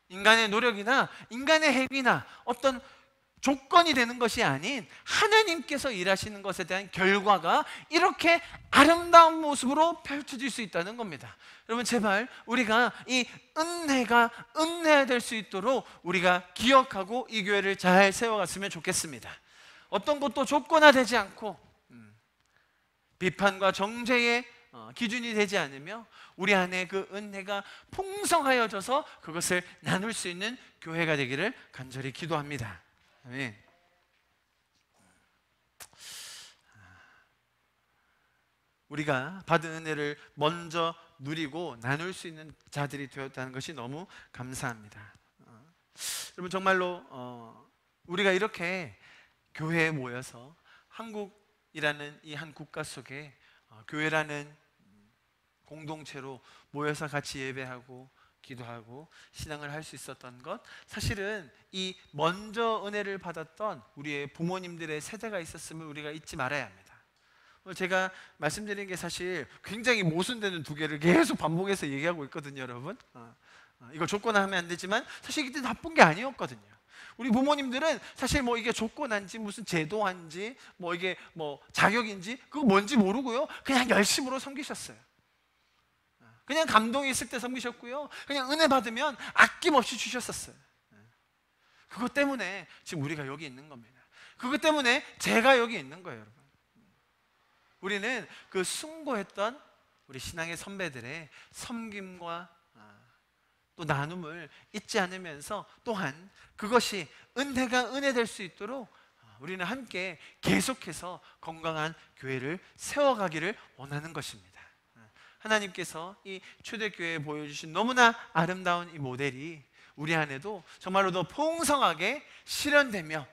인간의 노력이나 인간의 행위나 어떤 조건이 되는 것이 아닌 하나님께서 일하시는 것에 대한 결과가 이렇게 아름다운 모습으로 펼쳐질 수 있다는 겁니다. 여러분, 제발 우리가 이 은혜가 은혜될 수 있도록 우리가 기억하고 이 교회를 잘 세워갔으면 좋겠습니다. 어떤 것도 조건화되지 않고 비판과 정죄의 기준이 되지 않으며 우리 안에 그 은혜가 풍성하여져서 그것을 나눌 수 있는 교회가 되기를 간절히 기도합니다. 아멘. 우리가 받은 은혜를 먼저 누리고 나눌 수 있는 자들이 되었다는 것이 너무 감사합니다. 여러분, 정말로 우리가 이렇게 교회에 모여서 한국이라는 이 한 국가 속에 교회라는 공동체로 모여서 같이 예배하고 기도하고 신앙을 할 수 있었던 것, 사실은 이 먼저 은혜를 받았던 우리의 부모님들의 세대가 있었음을 우리가 잊지 말아야 합니다. 오늘 제가 말씀드린 게 사실 굉장히 모순되는 두 개를 계속 반복해서 얘기하고 있거든요, 여러분. 이거 조건하면 안 되지만 사실 이게 나쁜 게 아니었거든요. 우리 부모님들은 사실 뭐 이게 조건한지 무슨 제도한지 뭐 이게 뭐 자격인지 그거 뭔지 모르고요, 그냥 열심으로 섬기셨어요. 그냥 감동이 있을 때 섬기셨고요, 그냥 은혜 받으면 아낌없이 주셨었어요. 그것 때문에 지금 우리가 여기 있는 겁니다. 그것 때문에 제가 여기 있는 거예요, 여러분. 우리는 그 숭고했던 우리 신앙의 선배들의 섬김과 또 나눔을 잊지 않으면서 또한 그것이 은혜가 은혜될 수 있도록 우리는 함께 계속해서 건강한 교회를 세워가기를 원하는 것입니다. 하나님께서 이 초대교회에 보여주신 너무나 아름다운 이 모델이 우리 안에도 정말로 더 풍성하게 실현되며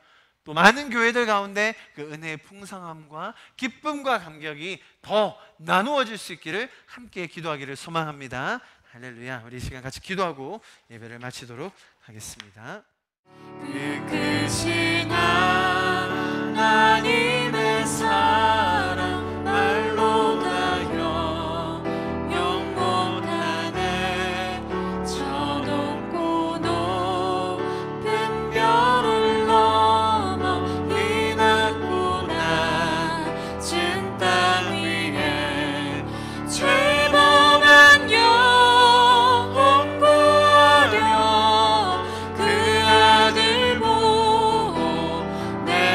또 많은 교회들 가운데 그 은혜의 풍성함과 기쁨과 감격이 더 나누어질 수 있기를 함께 기도하기를 소망합니다. 할렐루야. 우리 이 시간 같이 기도하고 예배를 마치도록 하겠습니다. 그 크신 하나님의 사랑 말로 가요 영 못하네. 저 높고 높은 별을 넘어 이 낮고 낮은 땅 위에 죄범한 영혼 구하려 그 아들 보내사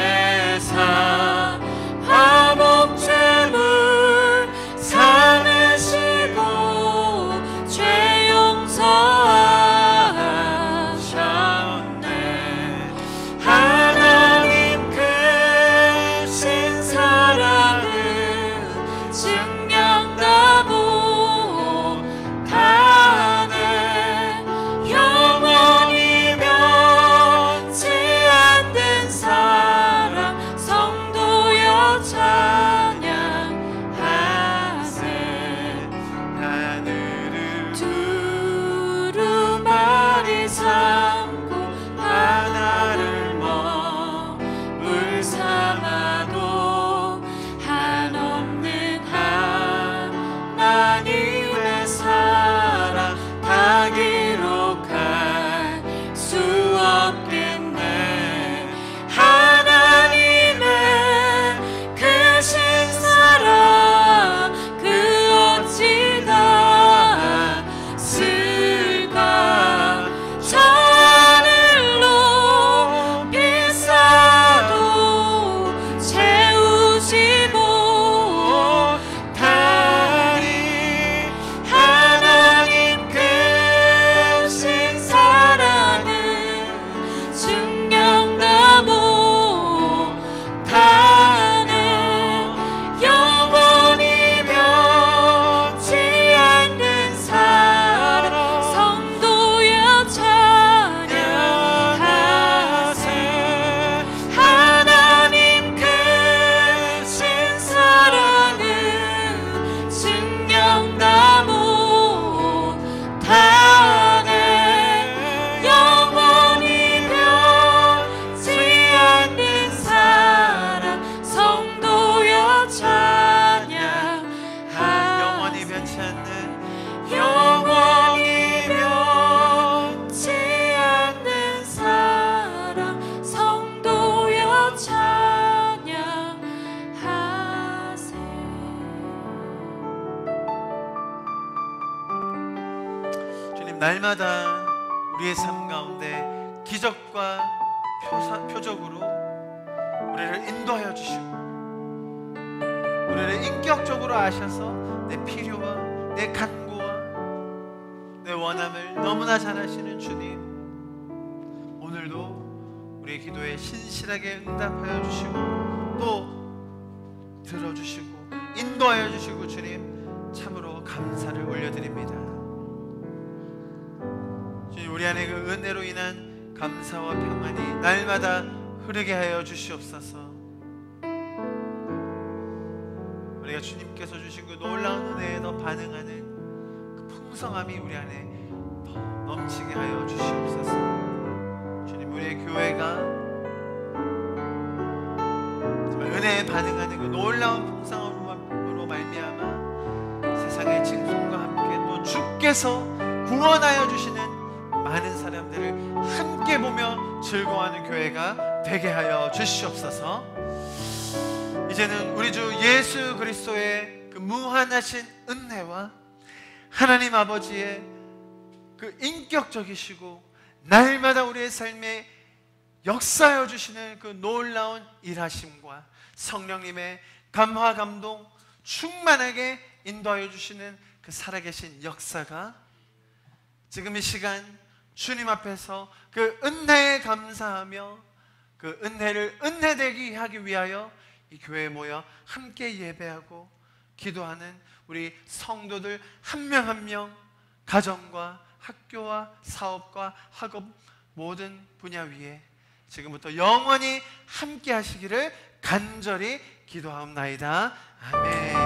주님 날마다 우리의 삶 가운데 기적과 표적으로 우리를 인도하여 주시고 우리를 인격적으로 아셔서 내 필요와 내 간구와 내 원함을 너무나 잘 아시는 주님, 오늘도 우리의 기도에 신실하게 응답하여 주시고 또 들어주시고 인도하여 주시고 주님 참으로 감사를 올려드립니다. 주님, 우리 안에 그 은혜로 인한 감사와 평안이 날마다 흐르게 하여 주시옵소서. 우리가 주님께서 주신 그 놀라운 은혜에 더 반응하는 그 풍성함이 우리 안에 더 넘치게 하여 주시옵소서. 주님, 우리의 교회가 정말 은혜에 반응하는 그 놀라운 풍성함으로 말미암아 세상의 징송과 함께 또 주께서 구원하여 주시는 많은 사람들을 함께 보며 즐거워하는 교회가 되게 하여 주시옵소서. 이제는 우리 주 예수 그리스도의 그 무한하신 은혜와 하나님 아버지의 그 인격적이시고 날마다 우리의 삶에 역사하여 주시는 그 놀라운 일하심과 성령님의 감화 감동 충만하게 인도하여 주시는 그 살아계신 역사가 지금 이 시간 주님 앞에서 그 은혜에 감사하며 그 은혜를 은혜되게 하기 위하여 이 교회에 모여 함께 예배하고 기도하는 우리 성도들 한 명 한 명, 가정과 학교와 사업과 학업 모든 분야 위에 지금부터 영원히 함께 하시기를 간절히 기도하옵나이다. 아멘.